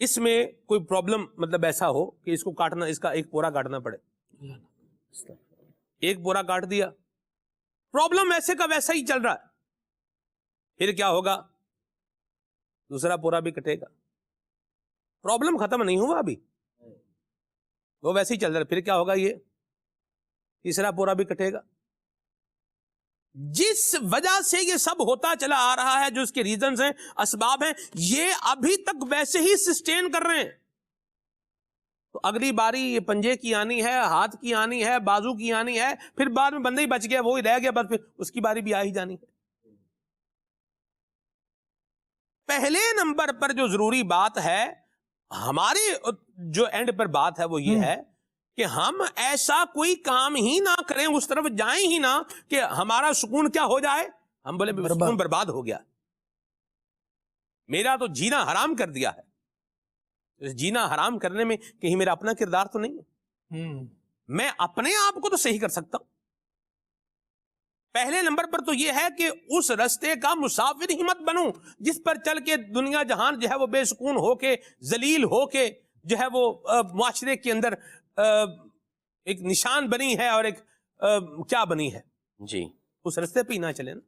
اس میں کوئی پرابلم مطلب ایسا ہو کہ اس کو کاٹنا، اس کا ایک پورا کاٹنا پڑے. ایک پورا کاٹ دیا، پرابلم ایسے کا ویسا ہی چل رہا ہے، پھر کیا ہوگا؟ دوسرا پورا بھی کٹے گا. پرابلم ختم نہیں ہوا ابھی، وہ ویسے ہی چل رہا ہے، پھر کیا ہوگا؟ یہ تیسرا پورا بھی کٹے گا. جس وجہ سے یہ سب ہوتا چلا آ رہا ہے، جو اس کے ریزنز ہیں، اسباب ہیں، یہ ابھی تک ویسے ہی سسٹین کر رہے ہیں. تو اگلی باری یہ پنجے کی آنی ہے، ہاتھ کی آنی ہے، بازو کی آنی ہے، پھر بعد میں بندہ ہی بچ گیا، وہی رہ گیا، بس پھر اس کی باری بھی آ ہی جانی ہے. پہلے نمبر پر جو ضروری بات ہے ہماری جو اینڈ پر بات ہے وہ یہ ہے کہ ہم ایسا کوئی کام ہی نہ کریں، اس طرف جائیں ہی نہ کہ ہمارا سکون کیا ہو جائے؟ ہم بولے سکون برباد ہو گیا، میرا تو جینا حرام کر دیا ہے. اس جینا حرام کرنے میں کہیں میرا اپنا کردار تو نہیں ہے. میں اپنے آپ کو تو صحیح کر سکتا ہوں. پہلے نمبر پر تو یہ ہے کہ اس رستے کا مسافر ہی مت بنوں جس پر چل کے دنیا جہان جو ہے وہ بے سکون ہو کے ذلیل ہو کے جو ہے وہ معاشرے کے اندر ایک نشان بنی ہے اور ایک کیا بنی ہے جی، اس رستے پہ ہی نہ چلے نا.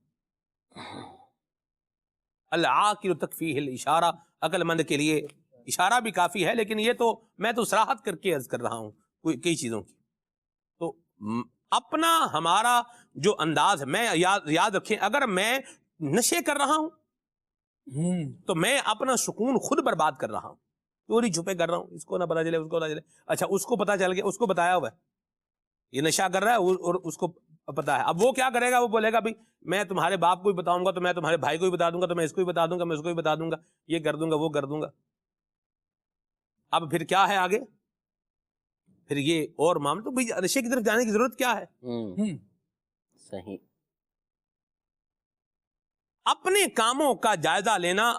العاقل تکفیہ الاشارہ، عقل مند کے لیے اشارہ بھی کافی ہے، لیکن یہ تو میں تو صراحت کر کے عرض کر رہا ہوں کئی چیزوں کی. تو اپنا ہمارا جو انداز ہے، میں یاد رکھیں اگر میں نشے کر رہا ہوں تو میں اپنا سکون خود برباد کر رہا ہوں، چوری چھپے کر رہا ہوں، اس کو نہ پتا چلے اس کو نہ چلے. اچھا اس کو پتا چل گیا، اس کو بتایا ہوا ہے یہ نشہ کر رہا ہے اور اس کو پتا ہے، اب وہ کیا کرے گا؟ وہ بولے گا بھائی میں تمہارے باپ کو بھی بتاؤں گا، تو میں تمہارے بھائی کو بھی بتا دوں گا، تو میں اس کو بھی بتا دوں گا، میں اس کو بھی بتا دوں گا، یہ کر دوں گا، وہ کر دوں گا. اب پھر کیا ہے آگے؟ پھر یہ اور معاملہ، تو بھائی نشے کی طرف جانے کی ضرورت کیا ہے؟ صحیح. اپنے کاموں کا جائزہ لینا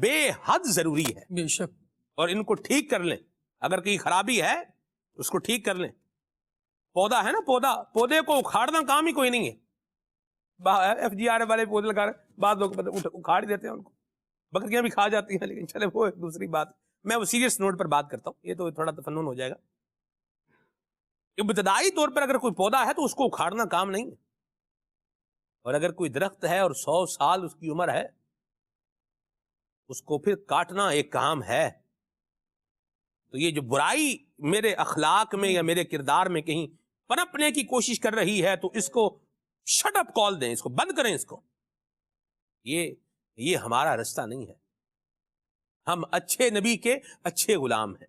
بے حد ضروری ہے، بے شک. اور ان کو ٹھیک کر لیں. اگر کہیں خرابی ہے اس کو ٹھیک کر لیں. پودا ہے نا، پودے کو اکھاڑنا کام ہی کوئی نہیں ہے. ایف جی آر والے پودے لگا رہے، بعض لوگ اکھاڑ ہی دیتے ہیں ان کو، بکریاں بھی کھا جاتی ہیں، لیکن چلے وہ ایک دوسری بات. میں وہ سیریس نوٹ پر بات کرتا ہوں، یہ تو تھوڑا تفنن ہو جائے گا. ابتدائی طور پر اگر کوئی پودا ہے تو اس کو اکھاڑنا کام نہیں ہے، اور اگر کوئی درخت ہے اور 100 سال اس کی عمر ہے اس کو پھر کاٹنا ایک کام ہے. تو یہ جو برائی میرے اخلاق میں یا میرے کردار میں کہیں پنپنے کی کوشش کر رہی ہے تو اس کو شٹ اپ کال دیں، اس کو بند کریں. اس کو یہ ہمارا رستہ نہیں ہے. ہم اچھے نبی کے اچھے غلام ہیں،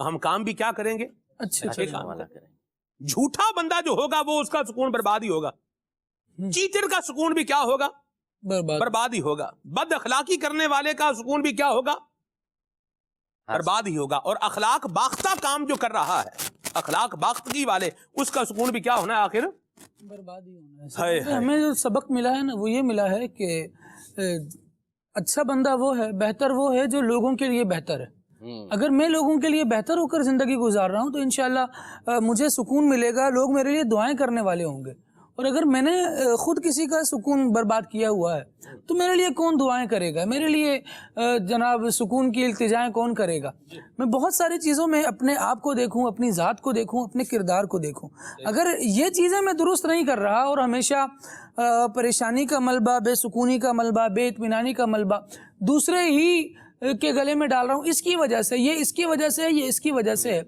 ہم کام بھی کیا کریں گے؟ اچھے کام کریں. جھوٹا بندہ جو ہوگا وہ اس کا سکون برباد ہی ہوگا. چیٹر کا سکون بھی کیا ہوگا؟ برباد ہی ہوگا. بد اخلاقی کرنے والے کا سکون بھی کیا ہوگا؟ برباد ہی ہوگا. اور اخلاق باختہ کام جو کر رہا ہے، اخلاق باختگی والے، اس کا سکون بھی کیا ہونا ہے؟ آخر برباد ہی ہونا ہے. ہمیں جو سبق ملا ہے نا وہ یہ ملا ہے کہ اچھا بندہ وہ ہے، بہتر وہ ہے جو لوگوں کے لیے بہتر ہے. اگر میں لوگوں کے لیے بہتر ہو کر زندگی گزار رہا ہوں تو انشاءاللہ مجھے سکون ملے گا، لوگ میرے لیے دعائیں کرنے والے ہوں گے. اور اگر میں نے خود کسی کا سکون برباد کیا ہوا ہے تو میرے لیے کون دعائیں کرے گا؟ میرے لیے جناب سکون کی التجائیں کون کرے گا؟ میں بہت ساری چیزوں میں اپنے آپ کو دیکھوں، اپنی ذات کو دیکھوں، اپنے کردار کو دیکھوں. اگر یہ چیزیں میں درست نہیں کر رہا اور ہمیشہ پریشانی کا ملبہ، بے سکونی کا ملبہ، بے اطمینانی کا ملبہ دوسرے ہی کے گلے میں ڈال رہا ہوں، اس کی وجہ سے، یہ اس کی وجہ سے، یہ اس کی وجہ سے ہے،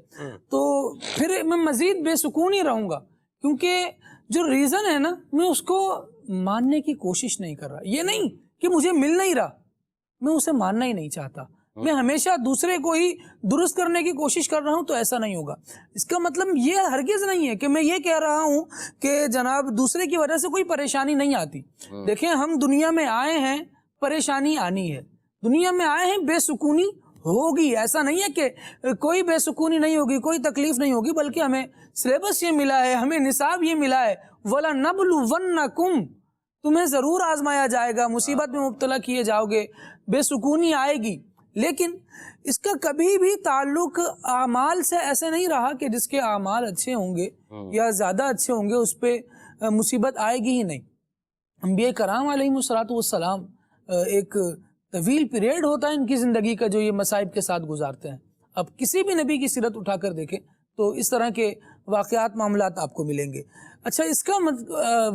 تو پھر میں مزید بے سکون ہی رہوں گا. کیونکہ جو ریزن ہے نا میں اس کو ماننے کی کوشش نہیں کر رہا. یہ نہیں کہ مجھے مل نہیں رہا، میں اسے ماننا ہی نہیں چاہتا. میں ہمیشہ دوسرے کو ہی درست کرنے کی کوشش کر رہا ہوں، تو ایسا نہیں ہوگا. اس کا مطلب یہ ہرگز نہیں ہے کہ میں یہ کہہ رہا ہوں کہ جناب دوسرے کی وجہ سے کوئی پریشانی نہیں آتی. دیکھیں ہم دنیا میں آئے ہیں، پریشانی آنی ہے. دنیا میں آئے ہیں، بے سکونی ہوگی. ایسا نہیں ہے کہ کوئی بے سکونی نہیں ہوگی، کوئی تکلیف نہیں ہوگی، بلکہ ہمیں سلیبس یہ ملا ہے، ہمیں نصاب یہ ملا ہے، وَلَنَبْلُوَنَّكُمْ، تمہیں ضرور آزمایا جائے گا، مصیبت میں مبتلا کیے جاؤ گے، بے سکونی آئے گی. لیکن اس کا کبھی بھی تعلق اعمال سے ایسے نہیں رہا کہ جس کے اعمال اچھے ہوں گے یا زیادہ اچھے ہوں گے اس پہ مصیبت آئے گی ہی نہیں. انبیاء کرام علیہ السلام ایک طویل پیریڈ ہوتا ہے ان کی زندگی کا جو یہ مصائب کے ساتھ گزارتے ہیں. اب کسی بھی نبی کی سیرت اٹھا کر دیکھیں تو اس طرح کے واقعات، معاملات آپ کو ملیں گے. اچھا اس کا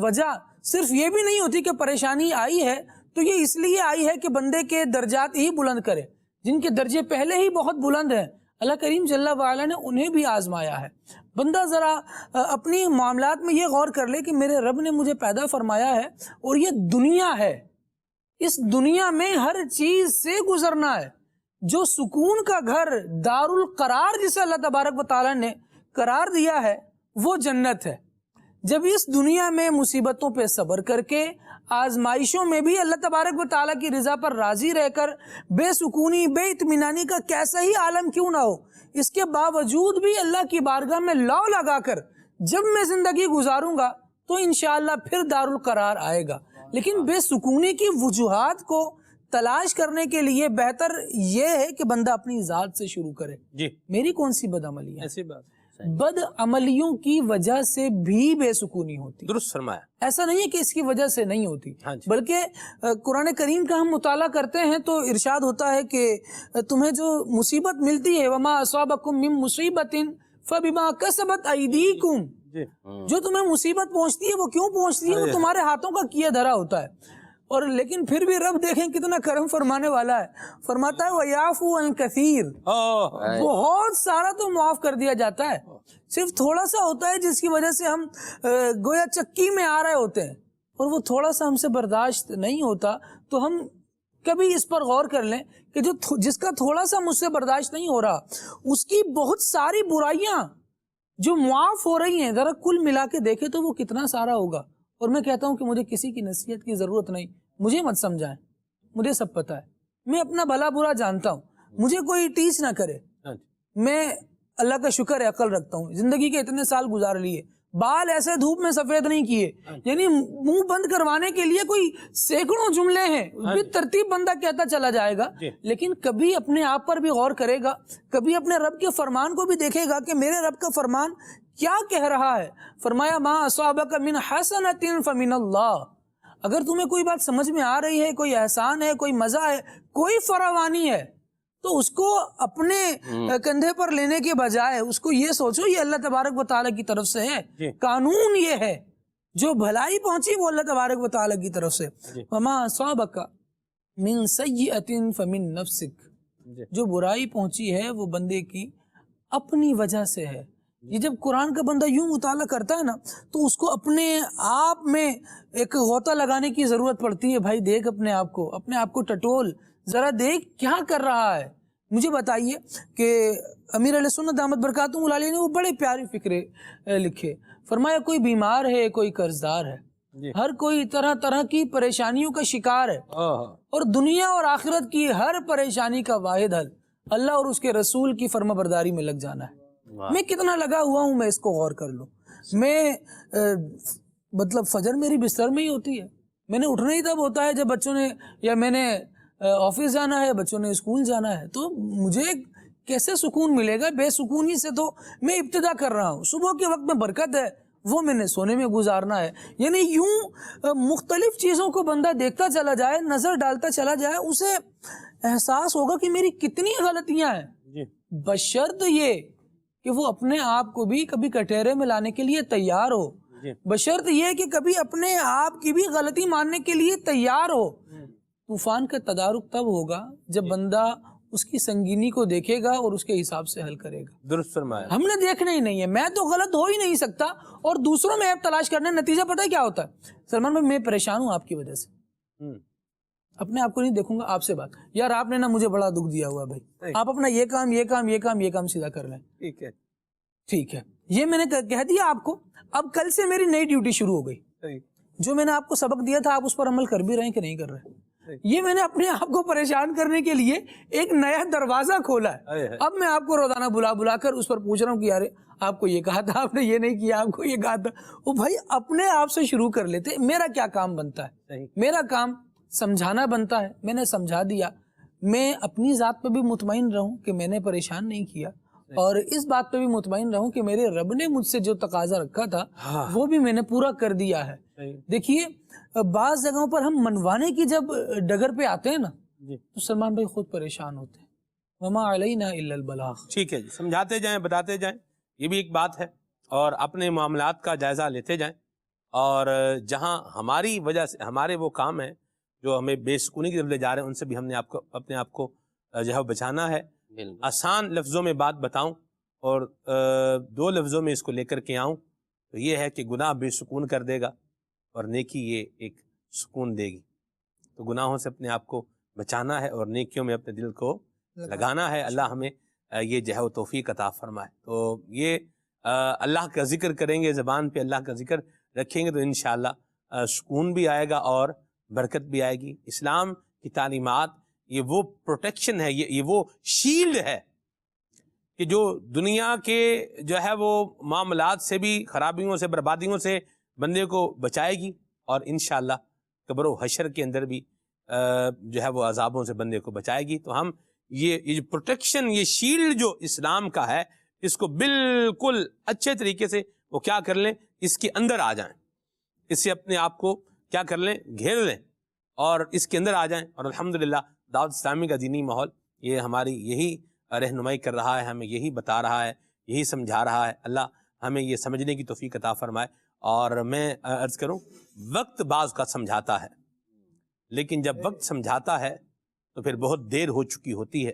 وجہ صرف یہ بھی نہیں ہوتی کہ پریشانی آئی ہے تو یہ اس لیے آئی ہے کہ بندے کے درجات ہی بلند کرے. جن کے درجے پہلے ہی بہت بلند ہیں اللہ کریم جل وعلا نے انہیں بھی آزمایا ہے. بندہ ذرا اپنی معاملات میں یہ غور کر لے کہ میرے رب نے مجھے پیدا فرمایا ہے اور یہ دنیا ہے، اس دنیا میں ہر چیز سے گزرنا ہے. جو سکون کا گھر، دار القرار جسے اللہ تبارک و تعالیٰ نے قرار دیا ہے وہ جنت ہے. جب اس دنیا میں مصیبتوں پہ صبر کر کے، آزمائشوں میں بھی اللہ تبارک و تعالیٰ کی رضا پر راضی رہ کر بے سکونی، بے اطمینانی کا کیسا ہی عالم کیوں نہ ہو، اس کے باوجود بھی اللہ کی بارگاہ میں لو لگا کر جب میں زندگی گزاروں گا تو انشاءاللہ پھر دار القرار آئے گا. لیکن بے سکونی کی وجوہات کو تلاش کرنے کے لیے بہتر یہ ہے کہ بندہ اپنی ذات سے شروع کرے. جی میری کون سی بدعملی ہے، ایسی بات بد عملیوں کی وجہ سے بھی بے سکونی ہوتی. درست فرمایا. ایسا نہیں ہے کہ اس کی وجہ سے نہیں ہوتی, ہاں جی. بلکہ قرآن کریم کا ہم مطالعہ کرتے ہیں تو ارشاد ہوتا ہے کہ تمہیں جو مصیبت ملتی ہے وما اصابکم من مصیبت فبما کسبت ایدیکم, جی. جو تمہیں مصیبت پہنچتی ہے وہ کیوں پہنچتی ہے, وہ تمہارے ہاتھوں کا کیا دھرا ہوتا ہے. اور لیکن پھر بھی رب دیکھیں کتنا کرم فرمانے والا ہے, فرماتا ہے وَيَعْفُو عَنْ كَثِيرٌ, بہت سارا تو معاف کر دیا جاتا ہے, صرف تھوڑا سا ہوتا ہے جس کی وجہ سے ہم گویا چکی میں آ رہے ہوتے ہیں, اور وہ تھوڑا سا ہم سے برداشت نہیں ہوتا. تو ہم کبھی اس پر غور کر لیں کہ جس کا تھوڑا سا مجھ سے برداشت نہیں ہو رہا, اس کی بہت ساری برائیاں جو معاف ہو رہی ہیں, ذرا کل ملا کے دیکھے تو وہ کتنا سارا ہوگا. اور میں کہتا ہوں کہ مجھے کسی کی نصیحت کی ضرورت نہیں, مجھے مت سمجھائیں, مجھے سب پتہ ہے, میں اپنا بھلا برا جانتا ہوں, مجھے کوئی ٹیچ نہ کرے. میں اللہ کا شکر ہے عقل رکھتا ہوں, زندگی کے اتنے سال گزار لیے, بال ایسے دھوپ میں سفید نہیں کیے, یعنی منہ بند کروانے کے لیے کوئی سینکڑوں جملے ہیں, بھی ترتیب بندہ کہتا چلا جائے گا, لیکن کبھی اپنے آپ پر بھی غور کرے گا, کبھی اپنے رب کے فرمان کو بھی دیکھے گا کہ میرے رب کا فرمان کیا کہہ رہا ہے. فرمایا ما اصابک من حسنۃ فمن اللہ, اگر تمہیں کوئی بات سمجھ میں آ رہی ہے, کوئی احسان ہے, کوئی مزہ ہے, کوئی فراوانی ہے, تو اس کو اپنے کندھے پر لینے کے بجائے اس کو یہ سوچو یہ اللہ تبارک و تعالیٰ کی طرف سے ہے, قانون یہ ہے, جو بھلائی پہنچی وہ اللہ تبارک و تعالیٰ کی طرف سے. وما اصابک من سیئۃ فمن نفسک, جو برائی پہنچی ہے وہ بندے کی اپنی وجہ سے ہے. یہ جب قرآن کا بندہ یوں مطالعہ کرتا ہے نا تو اس کو اپنے آپ میں ایک غوطہ لگانے کی ضرورت پڑتی ہے. بھائی دیکھ اپنے آپ کو ٹٹول, ذرا دیکھ کیا کر رہا ہے. مجھے بتائیے کہ امیر علیہ سنت دامت برکاتہم العالیہ نے وہ بڑے پیارے فکرے لکھے. فرمایا کوئی بیمار ہے, کوئی قرضدار ہے, ہر کوئی طرح طرح کی پریشانیوں کا شکار ہے, اور دنیا اور آخرت کی ہر پریشانی کا واحد حل اللہ اور اس کے رسول کی فرما برداری میں لگ جانا ہے. میں کتنا لگا ہوا ہوں, میں اس کو غور کر لوں. میں مطلب فجر میری بستر میں ہی ہوتی ہے, میں نے اٹھنا ہی تب ہوتا ہے جب بچوں نے, یا میں نے آفس جانا ہے, بچوں نے اسکول جانا ہے, تو مجھے کیسے سکون ملے گا؟ بے سکونی سے تو میں ابتدا کر رہا ہوں. صبح کے وقت میں برکت ہے, وہ میں نے سونے میں گزارنا ہے. یعنی یوں مختلف چیزوں کو بندہ دیکھتا چلا جائے, نظر ڈالتا چلا جائے, اسے احساس ہوگا کہ میری کتنی غلطیاں ہیں, بشرط یہ کہ وہ اپنے آپ کو بھی کبھی کٹہرے میں لانے کے لیے تیار ہو, بشرط یہ کہ کبھی اپنے آپ کی بھی غلطی ماننے کے لیے تیار ہو. طوفان کا تدارک تب ہوگا جب بندہ اس کی سنگینی کو دیکھے گا اور اس کے حساب سے حل کرے گا. درست فرمایا. ہم نے دیکھنا ہی نہیں ہے, میں تو غلط ہو ہی نہیں سکتا, اور دوسروں میں عیب تلاش کرنا, نتیجہ پتہ ہے کیا ہوتا ہے؟ سلمان بھائی میں پریشان ہوں آپ کی وجہ سے, اپنے آپ کو نہیں دیکھوں گا, آپ سے بات, یار آپ نے نا مجھے بڑا دکھ دیا ہوا بھائی, آپ اپنا یہ کام سیدھا کر لیں. ٹھیک ہے, یہ میں نے کہہ دیا آپ کو. اب کل سے میری نئی ڈیوٹی شروع ہو گئی. جو میں نے آپ کو سبق دیا تھا آپ اس پر عمل کر بھی رہے ہیں کہ نہیں کر رہے؟ یہ میں نے اپنے آپ کو پریشان کرنے کے لیے ایک نیا دروازہ کھولا ہے. اب میں آپ کو روزانہ بلا کر اس پر پوچھ رہا ہوں کہ یار آپ کو یہ کہا تھا, آپ نے یہ نہیں کیا, آپ کو یہ کہا تھا. وہ بھائی اپنے آپ سے شروع کر لیتے. میرا کیا کام بنتا ہے؟ میرا کام سمجھانا بنتا ہے, میں نے سمجھا دیا. میں اپنی ذات پہ بھی مطمئن رہوں کہ میں نے پریشان نہیں کیا, اور اس بات پہ بھی مطمئن رہوں کہ میرے رب نے مجھ سے جو تقاضا رکھا تھا وہ بھی میں نے پورا کر دیا ہے. دیکھیے بعض جگہوں پر ہم منوانے کی جب ڈگر پہ آتے ہیں نا تو سلمان بھائی خود پریشان ہوتے ہیں. وما علینا الا البلاغ. ٹھیک ہے جی, سمجھاتے جائیں, بتاتے جائیں, یہ بھی ایک بات ہے, اور اپنے معاملات کا جائزہ لیتے جائیں, اور جہاں ہماری وجہ سے ہمارے وہ کام ہیں جو ہمیں بے سکونی کی طرف لے جا رہے ہیں, ان سے بھی ہم نے اپنے آپ کو جو ہے بچانا ہے. آسان لفظوں میں بات بتاؤں اور 2 لفظوں میں اس کو لے کر کے آؤں تو یہ ہے کہ گناہ بے سکون کر دے گا اور نیکی یہ ایک سکون دے گی. تو گناہوں سے اپنے آپ کو بچانا ہے اور نیکیوں میں اپنے دل کو لگانا ہے. اللہ ہمیں یہ جو ہے وہ توفیق عطا فرمائے. تو یہ اللہ کا ذکر کریں گے, زبان پہ اللہ کا ذکر رکھیں گے تو انشاءاللہ سکون بھی آئے گا اور برکت بھی آئے گی. اسلام کی تعلیمات یہ وہ پروٹیکشن ہے, یہ وہ شیلڈ ہے کہ جو دنیا کے جو ہے وہ معاملات سے بھی, خرابیوں سے, بربادیوں سے بندے کو بچائے گی, اور انشاءاللہ قبر و حشر کے اندر بھی جو ہے وہ عذابوں سے بندے کو بچائے گی. تو ہم یہ جو پروٹیکشن, یہ شیلڈ جو اسلام کا ہے, اس کو بالکل اچھے طریقے سے وہ کیا کر لیں، اس کے اندر آ جائیں، اس سے اپنے آپ کو کیا کر لیں، گھیر لیں اور اس کے اندر آ جائیں. اور الحمدللہ دعوت اسلامی کا دینی ماحول یہ ہماری یہی رہنمائی کر رہا ہے، ہمیں یہی بتا رہا ہے، یہی سمجھا رہا ہے. اللہ ہمیں یہ سمجھنے کی توفیق عطا فرمائے. اور میں عرض کروں، وقت بعض کا سمجھاتا ہے، لیکن جب وقت سمجھاتا ہے تو پھر بہت دیر ہو چکی ہوتی ہے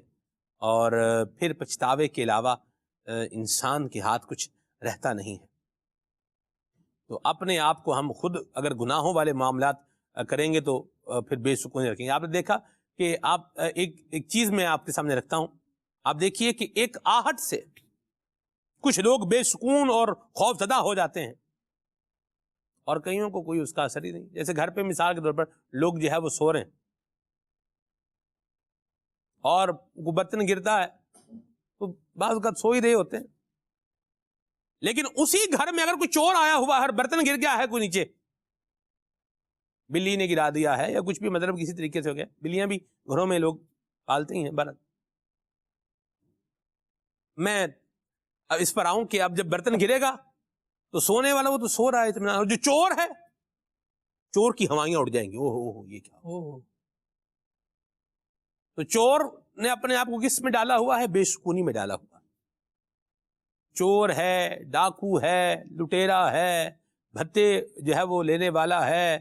اور پھر پچھتاوے کے علاوہ انسان کے ہاتھ کچھ رہتا نہیں ہے. تو اپنے آپ کو ہم خود اگر گناہوں والے معاملات کریں گے تو پھر بے سکونی رکھیں گے. آپ نے دیکھا کہ آپ ایک چیز میں آپ کے سامنے رکھتا ہوں. آپ دیکھیے کہ ایک آہٹ سے کچھ لوگ بے سکون اور خوف زدہ ہو جاتے ہیں اور کئیوں کو کوئی اس کا اثر ہی نہیں. جیسے گھر پہ مثال کے طور پر لوگ جو ہے وہ سو رہے ہیں اور برتن گرتا ہے تو بعض اوقات سو ہی رہے ہوتے ہیں، لیکن اسی گھر میں اگر کوئی چور آیا ہوا ہے، برتن گر گیا ہے کوئی نیچے، بلی نے گرا دیا ہے یا کچھ بھی مطلب کسی طریقے سے ہو گیا. بلیاں بھی گھروں میں لوگ پالتے ہی ہیں. برت میں اب اس پر آؤں کہ اب جب برتن گرے گا تو سونے والا وہ تو سو رہا ہے اطمینان، اور جو چور ہے چور کی ہوائیاں اڑ جائیں گی. اوہ یہ کیا ہو. تو چور نے اپنے آپ کو کس میں ڈالا ہوا ہے؟ بے سکونی میں ڈالا ہوا. چور ہے، ڈاکو ہے، لٹیرا ہے، بھتے جو ہے وہ لینے والا ہے،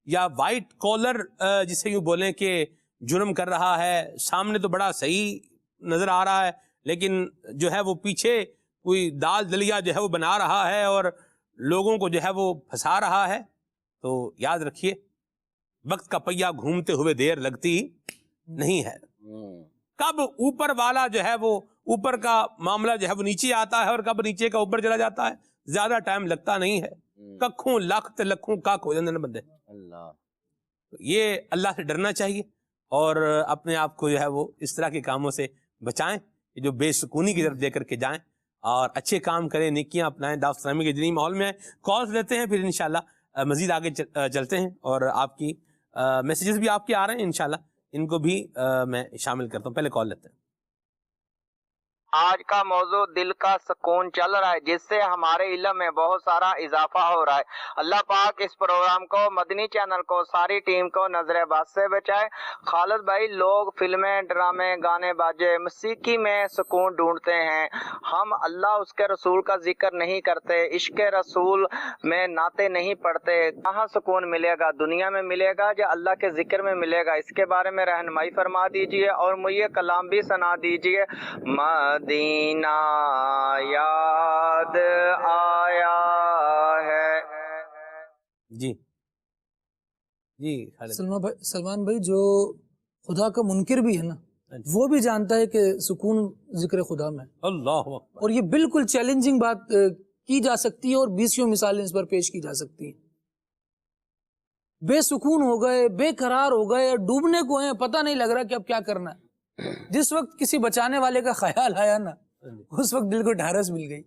یا وائٹ کالر جسے یوں بولیں کہ جرم کر رہا ہے. سامنے تو بڑا صحیح نظر آ رہا ہے لیکن جو ہے وہ پیچھے کوئی دال دلیا جو ہے وہ بنا رہا ہے اور لوگوں کو جو ہے وہ پھنسا رہا ہے. تو یاد رکھیے وقت کا پہیہ گھومتے ہوئے دیر لگتی نہیں ہے. کب اوپر والا جو ہے وہ اوپر کا معاملہ جو ہے وہ نیچے آتا ہے اور کب نیچے کا اوپر چلا جاتا ہے زیادہ ٹائم لگتا نہیں ہے. ککھوں لاکھ تے لکھوں کاک ہو جاندے نے بندے. اللہ یہ اللہ سے ڈرنا چاہیے اور اپنے آپ کو جو ہے وہ اس طرح کے کاموں سے بچائیں جو بے سکونی کی طرف دے کر کے جائیں اور اچھے کام کریں، نیکیاں اپنائیں. دعوت اسلامی کے دینی ماحول میں کالز لیتے ہیں، پھر انشاءاللہ مزید آگے چلتے ہیں اور آپ کی میسیجز بھی آپ کے آ رہے ہیں، انشاءاللہ ان کو بھی میں شامل کرتا ہوں. پہلے کال لیتے ہیں. آج کا موضوع دل کا سکون چل رہا ہے جس سے ہمارے علم میں بہت سارا اضافہ ہو رہا ہے. اللہ پاک اس پروگرام کو، مدنی چینل کو، ساری ٹیم کو نظر بد سے بچائے. خالد بھائی، لوگ فلمیں، ڈرامے، گانے باجے، موسیقی میں سکون ڈھونڈتے ہیں. ہم اللہ اس کے رسول کا ذکر نہیں کرتے، عشق رسول میں نعتیں نہیں پڑھتے. کہاں سکون ملے گا؟ دنیا میں ملے گا یا اللہ کے ذکر میں ملے گا؟ اس کے بارے میں رہنمائی فرما دیجئے اور مجھے کلام بھی سنا دیجئے. مدینہ یاد آیا ہے. جی سلمان بھائی، جو خدا کا منکر بھی ہے نا وہ بھی جانتا ہے کہ سکون ذکر خدا میں. اللہ اکبر. اور یہ بالکل چیلنجنگ بات کی جا سکتی ہے اور 20 مثالیں اس پر پیش کی جا سکتی ہیں. بے سکون ہو گئے، بے قرار ہو گئے، ڈوبنے کو ہیں، پتہ نہیں لگ رہا کہ اب کیا کرنا ہے. جس وقت کسی بچانے والے کا خیال آیا نا اس وقت دل کو ڈھارس مل گئی،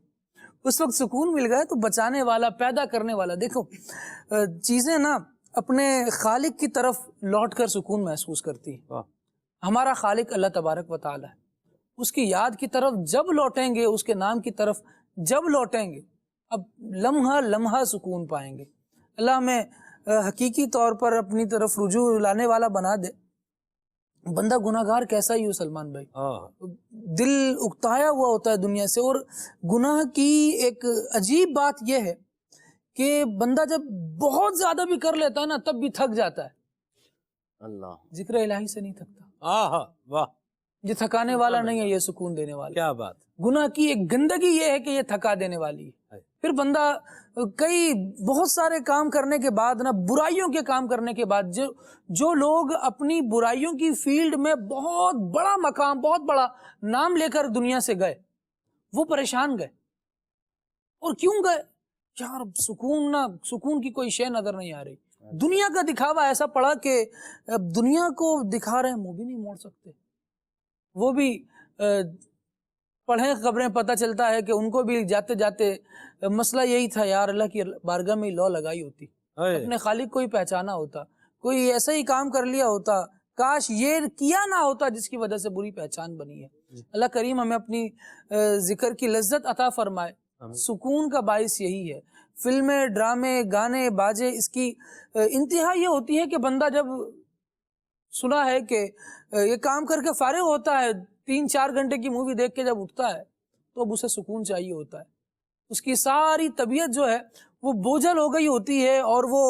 اس وقت سکون مل گیا. تو بچانے والا، پیدا کرنے والا، دیکھو چیزیں نا اپنے خالق کی طرف لوٹ کر سکون محسوس کرتی ہیں. ہمارا خالق اللہ تبارک و تعالی ہے، اس کی یاد کی طرف جب لوٹیں گے، اس کے نام کی طرف جب لوٹیں گے، اب لمحہ لمحہ سکون پائیں گے. اللہ ہمیں حقیقی طور پر اپنی طرف رجوع لانے والا بنا دے. بندہ گناہگار کیسا ہی ہو سلمان بھائی، دل اکتایا ہوا ہوتا ہے دنیا سے. اور گناہ کی ایک عجیب بات یہ ہے کہ بندہ جب بہت زیادہ بھی کر لیتا ہے نا تب بھی تھک جاتا ہے. اللہ ذکر الہی سے نہیں تھکتا. واہ، یہ تھکانے والا نہیں ہے، یہ سکون دینے والا. کیا بات. گناہ کی ایک گندگی یہ ہے کہ یہ تھکا دینے والی ہے. پھر بندہ کئی بہت سارے کام کرنے کے بعد نا، برائیوں کے کام کرنے کے بعد، جو لوگ اپنی برائیوں کی فیلڈ میں بہت بڑا مقام، بہت بڑا نام لے کر دنیا سے گئے، وہ پریشان گئے. اور کیوں گئے؟ یار سکون کی کوئی شے نظر نہیں آ رہی. دنیا کا دکھاوا ایسا پڑا کہ اب دنیا کو دکھا رہے ہیں، منہ بھی نہیں موڑ سکتے. وہ بھی پڑھیں خبریں، پتہ چلتا ہے کہ ان کو بھی جاتے جاتے مسئلہ یہی تھا، یار اللہ کی بارگاہ میں لو لگائی ہوتی، اپنے خالق کو ہی پہچانا ہوتا، کوئی ایسا ہی کام کر لیا ہوتا، کاش یہ کیا نہ ہوتا جس کی وجہ سے بری پہچان بنی ہے. اللہ کریم ہمیں اپنی ذکر کی لذت عطا فرمائے. سکون کا باعث یہی ہے. فلمیں، ڈرامے، گانے، باجے، اس کی انتہا یہ ہوتی ہے کہ بندہ جب سنا ہے کہ یہ کام کر کے فارغ ہوتا ہے، 3-4 گھنٹے کی مووی دیکھ کے جب اٹھتا ہے تو اب اسے سکون چاہیے ہوتا ہے. اس کی ساری طبیعت جو ہے وہ بوجھل ہو گئی ہوتی ہے اور وہ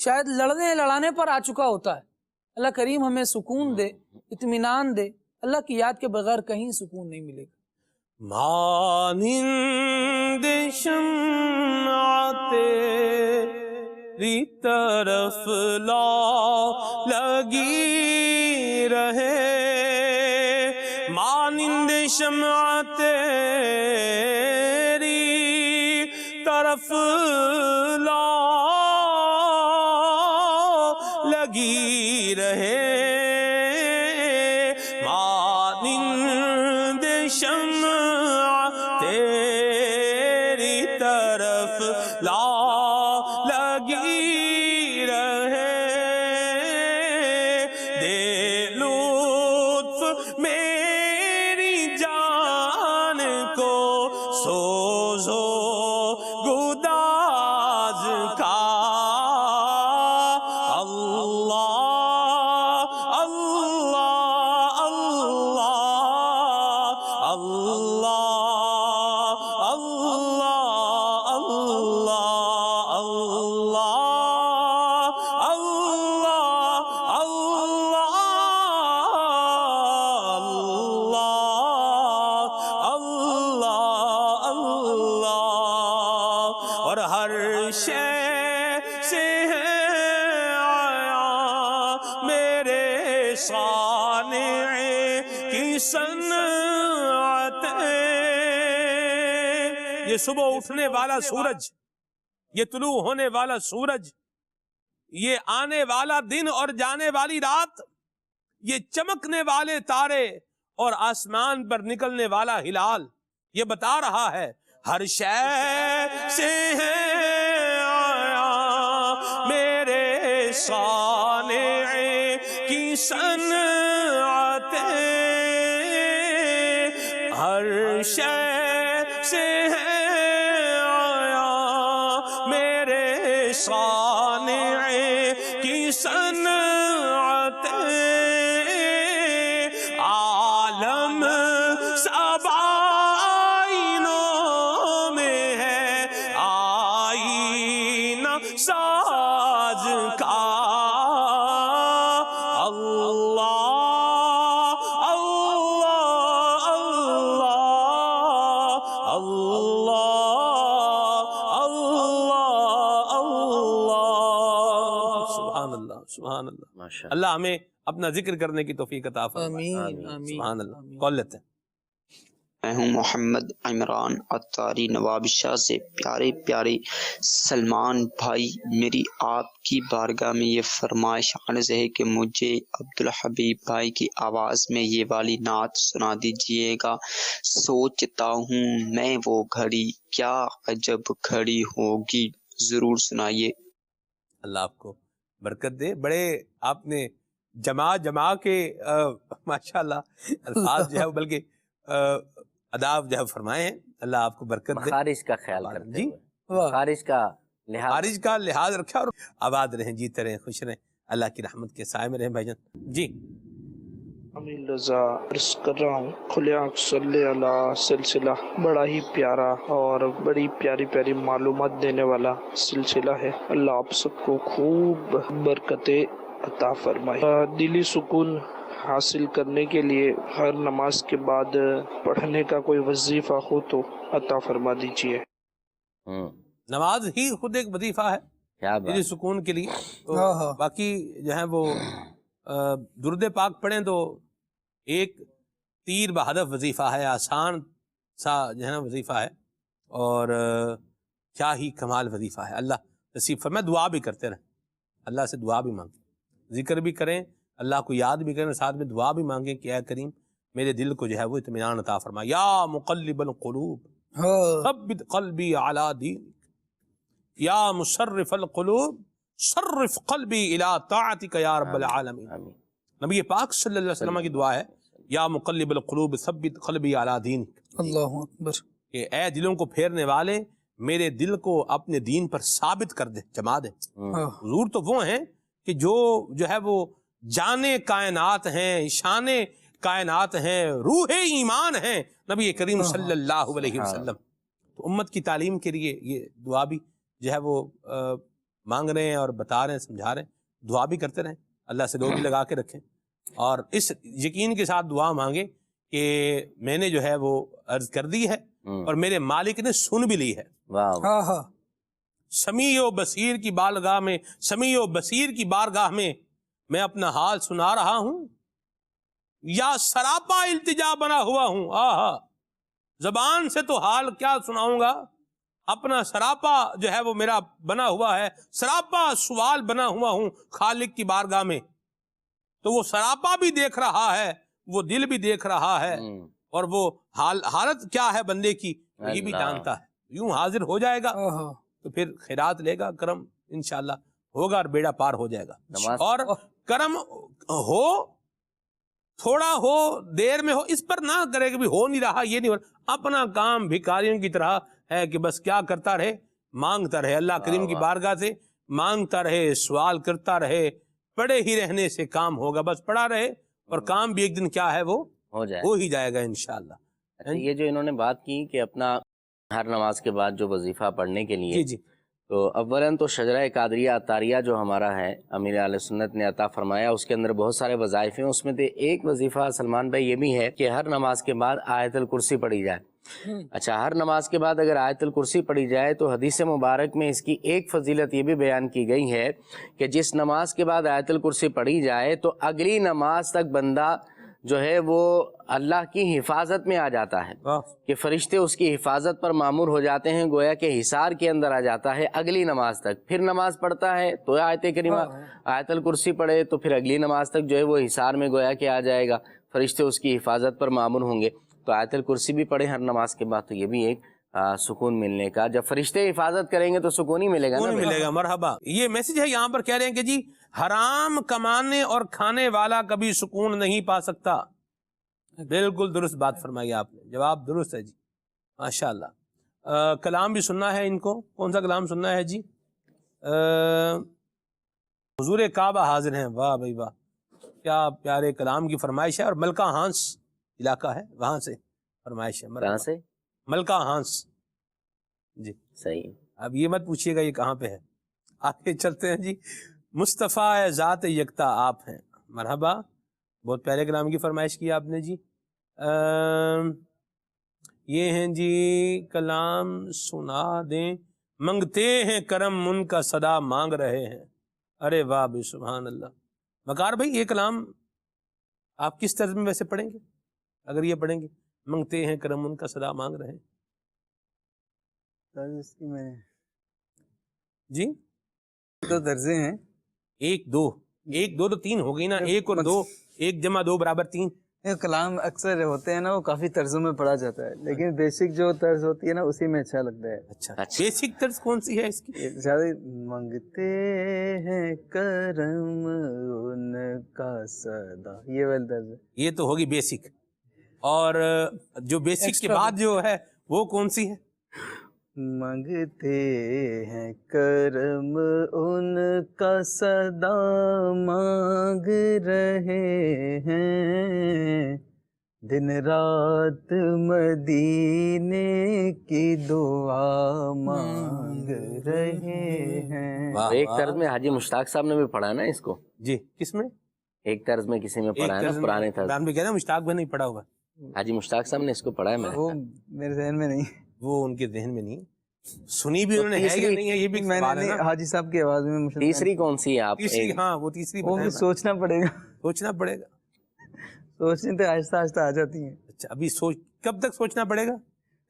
شاید لڑانے پر آ چکا ہوتا ہے. اللہ کریم ہمیں سکون دے، اطمینان دے. اللہ کی یاد کے بغیر کہیں سکون نہیں ملے گا. مانند شمع تیری طرف لا لگی رہے، مانند شمع تیری طرف لا لگی رہے، مانند شمع تیری طرف لا لگی رہے، دے لطف میری جان کو سوزو گداز کا. اور ہر شے سے ہے آیا میرے صانع کی صنعت. یہ صبح اٹھنے والا سورج، یہ طلوع ہونے والا سورج، یہ آنے والا دن اور جانے والی رات، یہ چمکنے والے تارے اور آسمان پر نکلنے والا ہلال، یہ بتا رہا ہے ہر شے سے ہے آیا میرے صانع کی صنعت، ہر شے سے ہے آیا میرے صانع کی صنعت. عالم سب آئینوں میں ہے آئینہ ساز کا. اللہ اللہ اللہ اللہ اللہ اللہ. سبحان اللہ سبحان اللہ. اللہ ہمیں اپنا ذکر کرنے کی توفیق عطا فرمائے. آمین آمین. سبحان اللہ. کال لیتے ہیں. میں ہوں محمد عمران عطاری نواب شاہ سے. پیارے پیارے سلمان بھائی، میری آپ کی بارگاہ میں یہ فرمائش عرض ہے کہ مجھے عبدالحبیب بھائی کی آواز میں یہ والی نعت سنا دیجئے گا. سوچتا ہوں میں وہ گھڑی کیا عجب گھڑی ہوگی. ضرور سنائیے. اللہ آپ کو برکت دے. بڑے آپ نے جمع کے ماشاءاللہ الفاظ جو ہے بلکہ اداب جو ہے فرمائے ہیں. اللہ آپ کو برکت دے. خارج کا خیال کرتے جی ہوئے، خارج کا لحاظ رکھا اور آباد رہیں، جیتے رہیں، خوش رہیں، اللہ کی رحمت کے سائے میں رہیں. بھائی جان جی امین رضا عرض کر رہا ہوں. کھلے آنکھ صلی اللہ سلسلہ بڑا ہی پیارا اور بڑی پیاری پیاری معلومات دینے والا سلسلہ ہے. اللہ آپ سب کو خوب برکتیں عطا فرمائے. دلی سکون حاصل کرنے کے لیے ہر نماز کے بعد پڑھنے کا کوئی وظیفہ ہو تو عطا فرما دیجیے. نماز ہی خود ایک وظیفہ ہے دلی سکون کے لیے. تو باقی جو ہے وہ درود پاک پڑھیں تو ایک تیر بہدف وظیفہ ہے، آسان سا جو ہے نا وظیفہ ہے، اور کیا ہی کمال وظیفہ ہے. اللہ نصیب فرمائے. دعا بھی کرتے رہیں، اللہ سے دعا بھی مانگیں، ذکر بھی کریں، اللہ کو یاد بھی کریں، ساتھ میں دعا بھی مانگیں کہ اے کریم میرے دل کو جو ہے وہ اطمینان عطا فرما. یا مقلب القلوب ثبت قلبی علی دینک، یا مصرف القلوب صرف قلبی الی طاعتک یا رب العالمین. نبی پاک صلی اللہ علیہ وسلم کی دعا ہے یا مقلب القلوب ثبت قلبی علی دینک، اللہ اکبر، کہ اے دلوں کو پھیرنے والے میرے دل کو اپنے دین پر ثابت کر دے، جما دے۔ حضور تو وہ ہیں کہ جو ہے وہ جانے کائنات ہیں، شان کائنات ہیں، روح ایمان ہیں نبی کریم صلی اللہ علیہ وسلم۔ تو امت کی تعلیم کے لیے یہ دعا بھی جو ہے وہ مانگ رہے ہیں اور بتا رہے ہیں، سمجھا رہے ہیں، دعا بھی کرتے رہیں، اللہ سے دو بھی لگا کے رکھیں، اور اس یقین کے ساتھ دعا مانگیں کہ میں نے جو ہے وہ عرض کر دی ہے اور میرے مالک نے سن بھی لی ہے۔ سمیع و بصیر کی بارگاہ میں، سمیع و بصیر کی بارگاہ میں اپنا حال سنا رہا ہوں، یا سراپا التجا بنا ہوا ہوں۔ زبان سے تو حال کیا سناؤں گا، اپنا سراپا جو ہے وہ میرا بنا ہوا ہے، سراپا سوال بنا ہوا ہوں خالق کی بارگاہ میں۔ تو وہ سراپا بھی دیکھ رہا ہے، وہ دل بھی دیکھ رہا ہے، اور وہ حالت کیا ہے بندے کی یہ بھی جانتا ہے۔ یوں حاضر ہو جائے گا تو پھر خیرات لے گا، کرم انشاءاللہ ہوگا اور بیڑا پار ہو جائے گا۔ اور کرم ہو، تھوڑا ہو، دیر میں ہو، اس پر نہ کرے کہ بھی ہو نہیں رہا، یہ نہیں ہو رہا۔ اپنا کام بھکاریوں کی طرح ہے کہ بس کیا کرتا رہے، مانگتا رہے، اللہ کریم کی بارگاہ سے مانگتا رہے، سوال کرتا رہے، پڑے ہی رہنے سے کام ہوگا، بس پڑا رہے اور کام بھی ایک دن کیا ہے وہ ہو ہی جائے گا انشاءاللہ۔ اچھا، یہ جو انہوں نے بات کی کہ اپنا ہر نماز کے بعد جو وظیفہ پڑھنے کے لیے، جی تو اولاً تو شجرہ قادریہ عطاریہ جو ہمارا ہے امیر اہل سنت نے عطا فرمایا، اس کے اندر بہت سارے وظائف ہیں، اس میں سے ایک وظیفہ سلمان بھائی یہ بھی ہے کہ ہر نماز کے بعد آیت الکرسی پڑھی جائے۔ اچھا، ہر نماز کے بعد اگر آیت الکرسی پڑھی جائے تو حدیث مبارک میں اس کی ایک فضیلت یہ بھی بیان کی گئی ہے کہ جس نماز کے بعد آیت الکرسی پڑھی جائے تو اگلی نماز تک بندہ جو ہے وہ اللہ کی حفاظت میں آ جاتا ہے، کہ فرشتے اس کی حفاظت پر مامور ہو جاتے ہیں، گویا کہ حصار کے اندر آ جاتا ہے اگلی نماز تک۔ پھر نماز پڑھتا ہے تو آیت کریمہ آیت الکرسی پڑھے تو پھر اگلی نماز تک جو ہے وہ حصار میں گویا کہ آ جائے گا، فرشتے اس کی حفاظت پر مامور ہوں گے۔ تو آیت الکرسی بھی پڑھے ہر نماز کے بعد، تو یہ بھی ایک سکون ملنے کا، جب فرشتے حفاظت کریں گے تو سکون ہی ملے گا نا، ملے گا۔ مرحبا۔ یہ میسج ہے یہاں پر، کہہ رہے ہیں کہ جی حرام کمانے اور کھانے والا کبھی سکون نہیں پا سکتا۔ بالکل درست بات فرمائی آپ نے، جواب درست ہے جی، ماشاءاللہ۔ کلام بھی سننا ہے ان کو، کون سا کلام سننا ہے جی؟ حضور کعبہ حاضر ہیں، واہ بھائی واہ، کیا پیارے کلام کی فرمائش ہے، اور ملکہ ہانس علاقہ ہے، وہاں سے فرمائش ہے۔ کہاں سے؟ ملکہ ہانس جی، صحیح۔ اب یہ مت پوچھیے گا یہ کہاں پہ ہے، آگے چلتے ہیں جی۔ مصطفیٰ ذات یکتا آپ ہیں، مرحبا، بہت پیارے کلام کی فرمائش کی آپ نے جی۔ یہ ہیں جی، کلام سنا دیں، منگتے ہیں کرم ان کا صدا مانگ رہے ہیں۔ ارے واہ بھی، سبحان اللہ۔ وقار بھائی یہ کلام آپ کس طرز میں ویسے پڑھیں گے اگر یہ پڑھیں گے؟ منگتے ہیں کرم ان کا صدا مانگ رہے ہیں جی، دو درجے ہیں، ایک دو تو تین ہو گئی نا، ایک اور دو، ایک جمع دو برابر تین۔ کلام اکثر ہوتے ہیں نا وہ کافی طرزوں میں پڑھا جاتا ہے، لیکن بیسک جو طرز ہوتی ہے نا اسی میں اچھا لگتا ہے۔ اچھا، بیسک طرز کون سی ہے اس کی؟ منگتے ہیں کرم ان کا صدا، یہ والا طرز ہے، یہ تو ہوگی بیسک۔ اور جو بیسک کے بعد جو ہے وہ کون سی ہے؟ منگتے ہیں کرم ان کا صدا مانگ رہے ہیں، دن رات مدینے کی دعا مانگ رہے ہیں۔ ایک طرز میں حاجی مشتاق صاحب نے بھی پڑھا نا اس کو جی، کس میں؟ ایک طرز میں کسی میں پڑھا ہے نا، پرانے طرز میں کہہ رہا ہوں مشتاق بھی نہیں پڑھا ہوگا، حاجی مشتاق صاحب نے اس کو پڑھا ہے، میں وہ میرے ذہن میں نہیں، وہ ان کے ذہن میں نہیں، سنی بھی انہوں نے ہے یا نہیں ہے یہ بھی میں نے حاجی صاحب کی آواز میں۔ تیسری کون سی ہے آپ؟ تیسری، ہاں وہ تیسری وہ بھی سوچنا پڑے گا، سوچنا پڑے گا، سوچنے تو آہستہ آہستہ آ جاتی ہیں۔ اچھا، ابھی کب تک سوچنا پڑے گا؟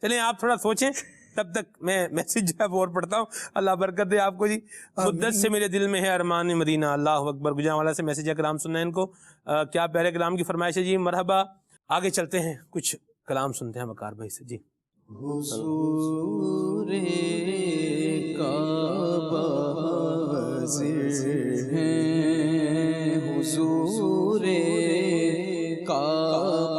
چلیں آپ تھوڑا سوچیں، تب تک میں میسج جو ہے وہ اور پڑھتا ہوں۔ اللہ برکت دے آپ کو جی۔ مدت سے میرے دل میں ہے ارمان مدینہ، اللہ اکبر۔ گجرانوالا سے میسج ہے، کلام سننا ہے ان کو، کیا پیارے کلام کی فرمائش ہے جی، مرحبا۔ آگے چلتے ہیں، کچھ کلام سنتے ہیں وقار بھائی سے جی۔ حضور کعبہ حاضر ہیں، حضور کعبہ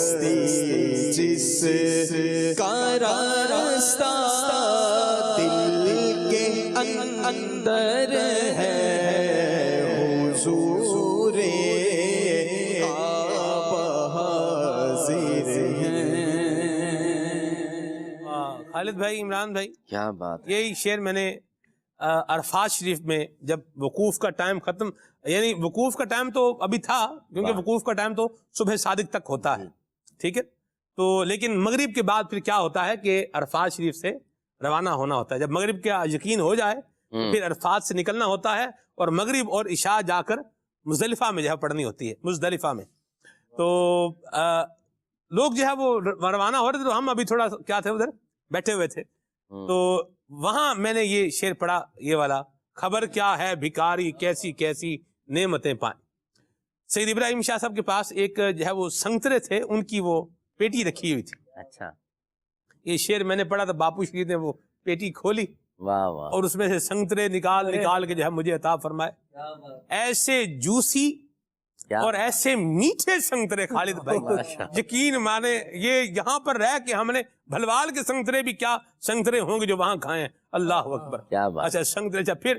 ہستی جس کا راستہ دل کے اندر ہے حضور کعبہ حاضر ہیں. خالد بھائی، عمران بھائی، کیا بات ہے. یہی شعر میں نے عرفات شریف میں جب وقوف کا ٹائم ختم، یعنی وقوف کا ٹائم تو ابھی تھا، کیونکہ وقوف کا ٹائم تو صبح صادق تک ہوتا ہے، ٹھیک ہے، تو لیکن مغرب کے بعد پھر کیا ہوتا ہے کہ عرفات شریف سے روانہ ہونا ہوتا ہے. جب مغرب کا یقین ہو جائے پھر عرفات سے نکلنا ہوتا ہے اور مغرب اور عشاء جا کر مزدلفہ میں جو ہے پڑھنی ہوتی ہے، مزدلفہ میں. تو لوگ جو ہے وہ روانہ ہو رہے تھے، تو ہم ابھی تھوڑا کیا تھے ادھر بیٹھے ہوئے تھے، تو وہاں میں نے یہ شعر پڑھا، یہ والا، خبر کیا ہے بھکاری کیسی کیسی نعمتیں پائیں. سید ابراہیم شاہ صاحب کے پاس ایک جو ہے وہ سنگترے تھے، ان کی وہ پیٹی رکھی ہوئی تھی. اچھا. یہ شعر میں نے پڑھا تھا، باپو شریف نے وہ پیٹی کھولی واہ واہ. اور اس میں سے سنگترے نکال کے جو ہے مجھے عطا فرمائے. ایسے جوسی اور ایسے میٹھے سنگترے خالد بھائی، یقین مانے یہ یہاں پر رہ کے ہم نے بھلوال کے سنگترے بھی کیا سنگترے ہوں گے جو وہاں کھائے ہیں. اللہ اکبر. اچھا سنگترے، اچھا پھر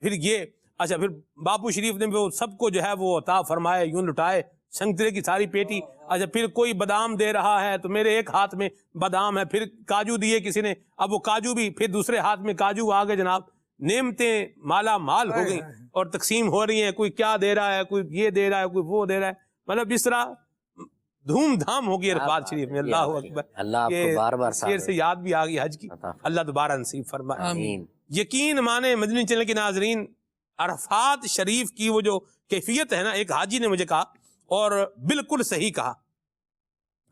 یہ، اچھا پھر باپو شریف نے وہ سب کو جو ہے وہ عطا فرمائے، یوں لٹائے سنگترے کی ساری پیٹی. اچھا پھر کوئی بادام دے رہا ہے تو میرے ایک ہاتھ میں بادام ہے، پھر کاجو دیے کسی نے، اب وہ کاجو بھی، پھر دوسرے ہاتھ میں کاجو آ گئے. جناب نعمتیں مالا مال ہو گئی اور تقسیم ہو رہی ہیں، کوئی کیا دے رہا ہے، کوئی یہ دے رہا ہے، کوئی وہ دے رہا ہے، مطلب اس طرح دھوم دھام ہوگی عرفات شریف میں. اللہ اکبر. اللہ آپ کو بار بار شعر سے یاد بھی آ گئی حج کی، اللہ دوبارہ نصیب فرمائے. آمین. یقین مانے مدنی چینل کے ناظرین، عرفات شریف کی وہ جو کیفیت ہے نا، ایک حاجی نے مجھے کہا اور بالکل صحیح کہا،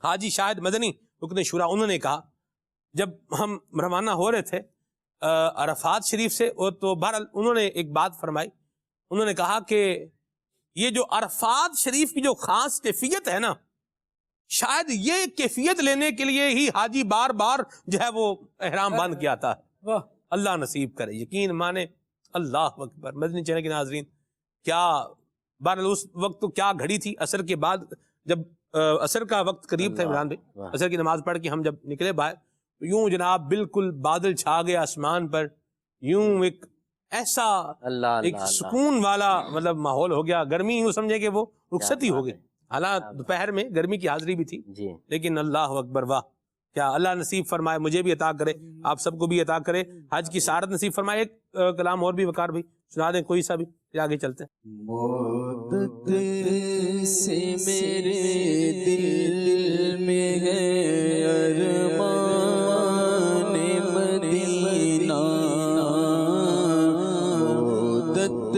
حاجی شاہد مدنی رکن شورا، انہوں نے کہا جب ہم روانہ ہو رہے تھے عرفات شریف سے، تو بہرحال انہوں نے ایک بات فرمائی. انہوں نے کہا کہ یہ جو عرفات شریف کی جو خاص کیفیت ہے نا، شاید یہ کیفیت لینے کے لیے ہی حاجی بار بار جو ہے وہ احرام باندھ کے آتا ہے. اللہ نصیب کرے. یقین مانے. اللہ اکبر. مدنی چینل کے ناظرین، کیا بہرحال اس وقت تو کیا گھڑی تھی. عصر کے بعد جب عصر کا وقت قریب تھا عمران بھائی، عصر کی نماز پڑھ کے ہم جب نکلے باہر، تو یوں جناب بالکل بادل چھا گئے آسمان پر، یوں ایک ایسا ایک سکون والا مطلب ماحول ہو گیا. گرمی یوں سمجھے کہ وہ رخصتی ہو گئی. حالانکہ دوپہر میں گرمی کی حاضری بھی تھی، لیکن اللہ اکبر. واہ، کیا اللہ نصیب فرمائے، مجھے بھی عطا کرے، آپ سب کو بھی عطا کرے، حج کی سعادت نصیب فرمائے. ایک کلام اور بھی وقار بھی سنا دیں کوئی سا بھی، پھر آگے چلتے ہیں. مدت سے میرے دل میں ہے ارمان مدینہ، مدت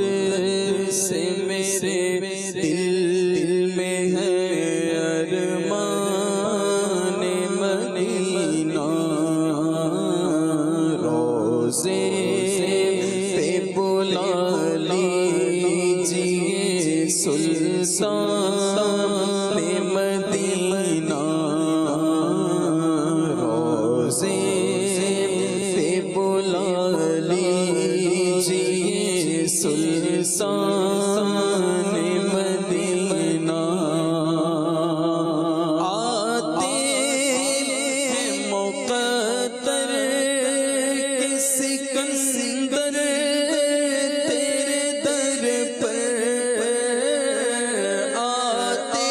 سے میرے دل میں ہے ارمان مدینہ، روزے پہ بلا لیجیے سلطان مدینہ، روزے پہ بلا لیجیے سلطان مدینہ. آتے ہیں مقدر کے سکندر تیرے در پر، آتے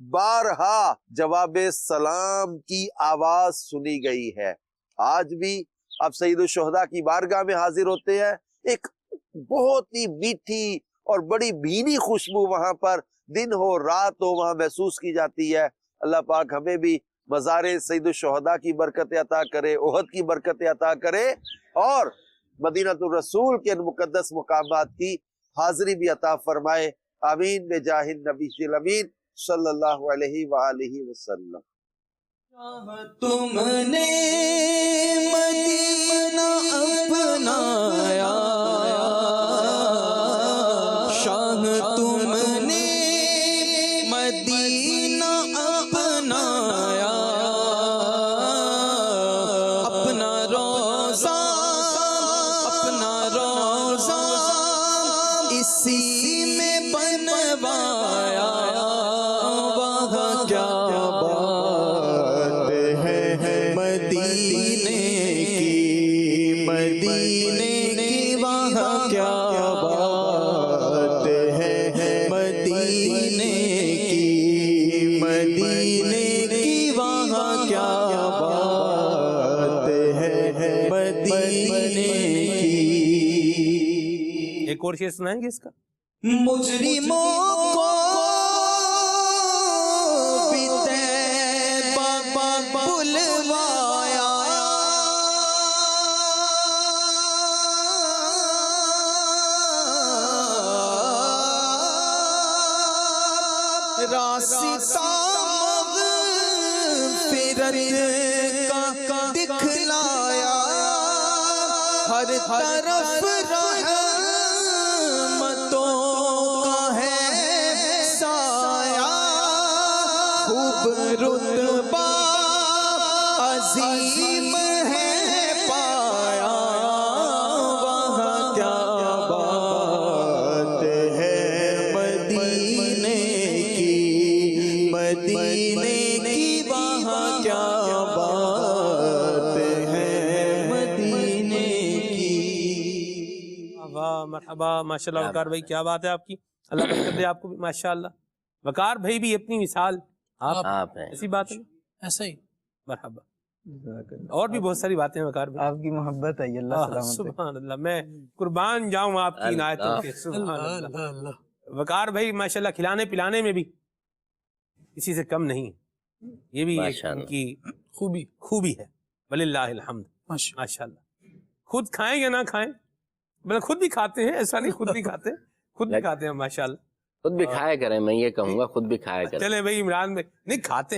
بارہا جواب سلام کی آواز سنی گئی ہے. آج بھی آپ سید الشہداء کی بارگاہ میں حاضر ہوتے ہیں، ایک بہت ہی میٹھی اور بڑی بھینی خوشبو وہاں پر دن ہو رات ہو وہاں محسوس کی جاتی ہے. اللہ پاک ہمیں بھی مزار سید الشہداء کی برکت عطا کرے، احد کی برکت عطا کرے، اور مدینہ الرسول کے مقدس مقامات کی حاضری بھی عطا فرمائے. آمین بجاہ النبی الامین صلی اللہ علیہ وآلہ وسلم. تم نے مدینہ اپنایا، شاہ تم نے مدینہ اپنایا، اپنا روزہ اسی میں بنوایا. وہاں کیا بات ہے مدینے کی، مدینے کی وہاں کیا بات ہے مدینے کی، مدینے کی وہاں کیا بات ہے مدینے کی. ایک اور شعر سنائیں گے اس کا. مجرموں کو بھی طیبہ بلوایا، راستہ مغفرت کا دکھلایا، ہر طرف رحمتوں کا ہے سایہ، خوب رتبہ عظیم ہے پایا. وہاں کیا بات ہے مدینے کی، مدینے کی وہاں کیا بات ہے مدینے کی. واہ مرحبا، ماشاء اللہ. وقار بھائی کیا بات ہے آپ کی، اللہ برکت دے آپ کو بھی ماشاء اللہ. وقار بھائی بھی اپنی مثال آپ ہیں، ایسی بات ہے ایسا ہی. مرحبا. اور بھی بہت ساری باتیں ہیں وقار بھائی. آپ کی محبت ہے، اللہ سلامت. سبحان اللہ، میں قربان جاؤں آپ کی عنایتوں کے. سبحان اللہ. وقار بھائی ماشاءاللہ کھلانے پلانے میں بھی کسی سے کم نہیں، یہ بھی ایک ان کی خوبی ہے. وللہ الحمد. ماشاءاللہ. خود کھائیں یا نہ کھائیں، مطلب خود بھی کھاتے ہیں، ایسا نہیں خود بھی کھاتے، خود بھی کھاتے ہیں ماشاءاللہ. خود بھی کھایا کریں، میں یہ کہوں گا خود بھی کھایا کریں. چلے بھائی عمران بھائی، نہیں کھاتے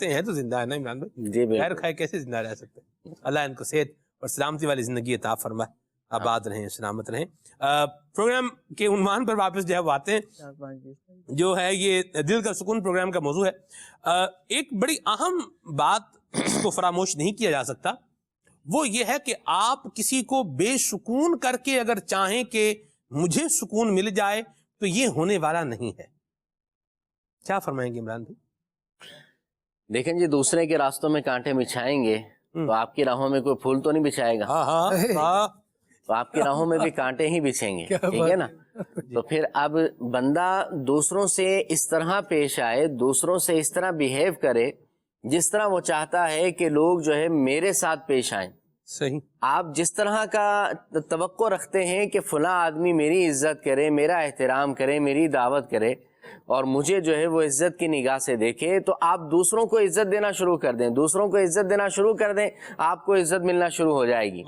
ہیں تو زندہ ہے نا عمران بھائی. جی غیر کھائے کیسے زندہ رہ سکتے ہیں. اللہ ان کو صحت اور سلامتی والی زندگی عطا فرمائے، آباد رہیں، سلامت رہیں. پروگرام کے عنوان پر واپس جو ہے وہ آتے ہیں، جو ہے یہ دل کا سکون پروگرام کا موضوع ہے. ایک بڑی اہم بات اس کو فراموش نہیں کیا جا سکتا، وہ یہ ہے کہ آپ کسی کو بے سکون کر کے اگر چاہیں کہ مجھے سکون مل جائے تو یہ ہونے والا نہیں ہے. کیا فرمائیں گے عمران بھائی؟ دیکھیں جی، دوسرے کے راستوں میں کانٹے بچھائیں گے تو آپ کی راہوں میں کوئی پھول تو نہیں بچھائے گا. تو آپ کی راہوں میں بھی کانٹے ہی بچھیں گے، ٹھیک ہے نا. تو پھر اب بندہ دوسروں سے اس طرح پیش آئے، دوسروں سے اس طرح بیہیو کرے جس طرح وہ چاہتا ہے کہ لوگ جو ہے میرے ساتھ پیش آئیں. صحیح. آپ جس طرح کا توقع رکھتے ہیں کہ فلاں آدمی میری عزت کرے، میرا احترام کرے، میری دعوت کرے اور مجھے جو ہے وہ عزت کی نگاہ سے دیکھے، تو آپ دوسروں کو عزت دینا شروع کر دیں. دوسروں کو عزت دینا شروع کر دیں، آپ کو عزت ملنا شروع ہو جائے گی.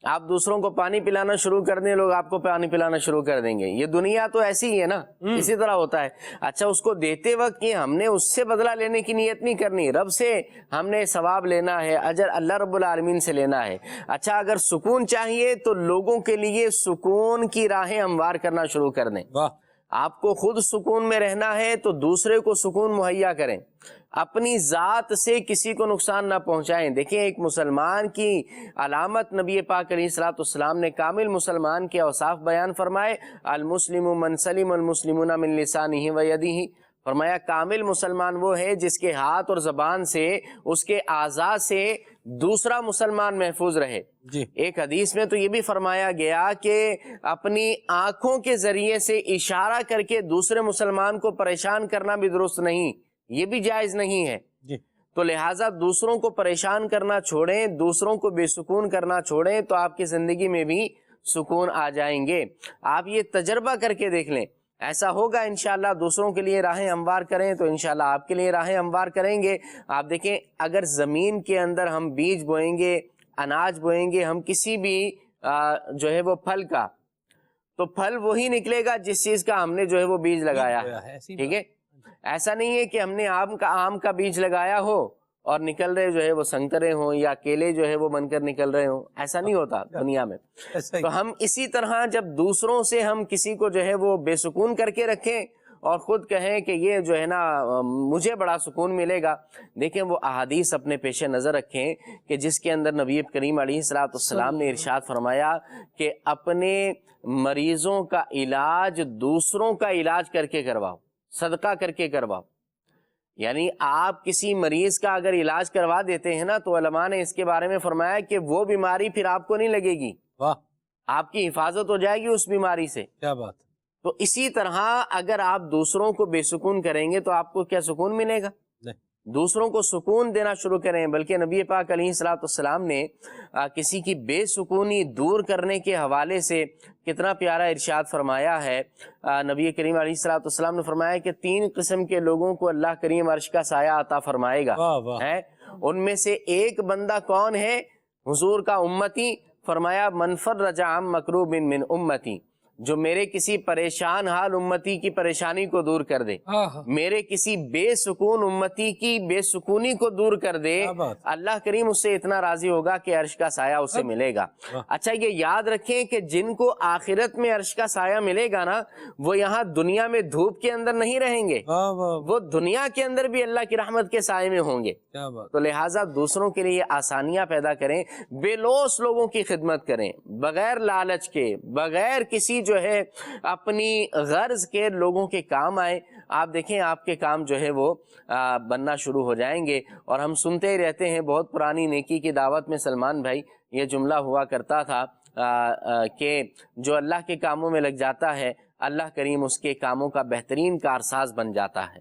آپ دوسروں کو پانی پلانا شروع کر دیں، لوگ آپ کو پانی پلانا شروع کر دیں گے. یہ دنیا تو ایسی ہی ہے نا، اسی طرح ہوتا ہے. اچھا، اس کو دیتے وقت یہ ہم نے اس سے بدلہ لینے کی نیت نہیں کرنی، رب سے ہم نے ثواب لینا ہے، اجر اللہ رب العالمین سے لینا ہے. اچھا، اگر سکون چاہیے تو لوگوں کے لیے سکون کی راہیں ہموار کرنا شروع کر دیں. آپ کو خود سکون میں رہنا ہے تو دوسرے کو سکون مہیا کریں، اپنی ذات سے کسی کو نقصان نہ پہنچائیں. دیکھیں، ایک مسلمان کی علامت نبی پاک علیہ الصلوۃ والسلام نے کامل مسلمان کے اوصاف بیان فرمائے. المسلم من سلم المسلمون من لسانہ و یدہ. فرمایا کامل مسلمان وہ ہے جس کے ہاتھ اور زبان سے، اس کے اعضاء سے دوسرا مسلمان محفوظ رہے. ایک حدیث میں تو یہ بھی فرمایا گیا کہ اپنی آنکھوں کے ذریعے سے اشارہ کر کے دوسرے مسلمان کو پریشان کرنا بھی درست نہیں. یہ بھی جائز نہیں ہے جی۔ تو لہٰذا دوسروں کو پریشان کرنا چھوڑیں، دوسروں کو بے سکون کرنا چھوڑیں تو آپ کی زندگی میں بھی سکون آ جائیں گے۔ آپ یہ تجربہ کر کے دیکھ لیں، ایسا ہوگا انشاءاللہ دوسروں کے لیے راہیں ہموار کریں تو انشاءاللہ آپ کے لیے راہیں ہموار کریں گے۔ آپ دیکھیں اگر زمین کے اندر ہم بیج بوئیں گے، اناج بوئیں گے، ہم کسی بھی جو ہے وہ پھل کا، تو پھل وہی نکلے گا جس چیز کا ہم نے جو ہے وہ بیج لگایا ہے، ٹھیک ہے؟ ایسا نہیں ہے کہ ہم نے آم کا بیج لگایا ہو اور نکل رہے جو ہے وہ سنترے ہوں یا کیلے جو ہے وہ بن کر نکل رہے ہوں، ایسا نہیں ہوتا دنیا میں۔ تو ہم اسی طرح جب دوسروں سے ہم کسی کو جو ہے وہ بے سکون کر کے رکھیں اور خود کہیں کہ یہ جو ہے نا مجھے بڑا سکون ملے گا، دیکھیں وہ احادیث اپنے پیش نظر رکھیں کہ جس کے اندر نبی کریم علیہ السلام نے ارشاد فرمایا کہ اپنے مریضوں کا علاج دوسروں کا علاج کر کے کرواؤ، صدقہ کر کے کرواؤ۔ یعنی آپ کسی مریض کا اگر علاج کروا دیتے ہیں نا تو علماء نے اس کے بارے میں فرمایا کہ وہ بیماری پھر آپ کو نہیں لگے گی، آپ کی حفاظت ہو جائے گی اس بیماری سے۔ کیا بات۔ تو اسی طرح اگر آپ دوسروں کو بے سکون کریں گے تو آپ کو کیا سکون ملے گا؟ دوسروں کو سکون دینا شروع کریں۔ بلکہ نبی پاک علیہ السلام نے کسی کی بے سکونی دور کرنے کے حوالے سے کتنا پیارا ارشاد فرمایا ہے۔ نبی کریم علیہ السلام نے فرمایا کہ 3 قسم کے لوگوں کو اللہ کریم عرش کا سایہ عطا فرمائے گا، ہے ان میں سے ایک بندہ کون ہے؟ حضور کا امتی، فرمایا من فرج عن مکروب من امتی، جو میرے کسی پریشان حال امتی کی پریشانی کو دور کر دے، میرے کسی بے سکون امتی کی بے سکونی کو دور کر دے، اللہ کریم اس سے اتنا راضی ہوگا کہ عرش کا سایہ اسے ملے گا۔ اچھا یہ یاد رکھیں کہ جن کو آخرت میں عرش کا سایہ ملے گا نا، وہ یہاں دنیا میں دھوپ کے اندر نہیں رہیں گے، وہ دنیا کے اندر بھی اللہ کی رحمت کے سائے میں ہوں گے۔ تو لہٰذا دوسروں کے لیے آسانیاں پیدا کریں، بے لوث لوگوں کی خدمت کریں، بغیر لالچ کے، بغیر کسی جو ہے اپنی غرض کے لوگوں کے کام آئے۔ آپ دیکھیں آپ کے کام جو ہے وہ بننا شروع ہو جائیں گے۔ اور ہم سنتے ہی رہتے ہیں، بہت پرانی نیکی کی دعوت میں سلمان بھائی یہ جملہ ہوا کرتا تھا کہ جو اللہ کے کاموں میں لگ جاتا ہے اللہ کریم اس کے کاموں کا بہترین کارساز بن جاتا ہے۔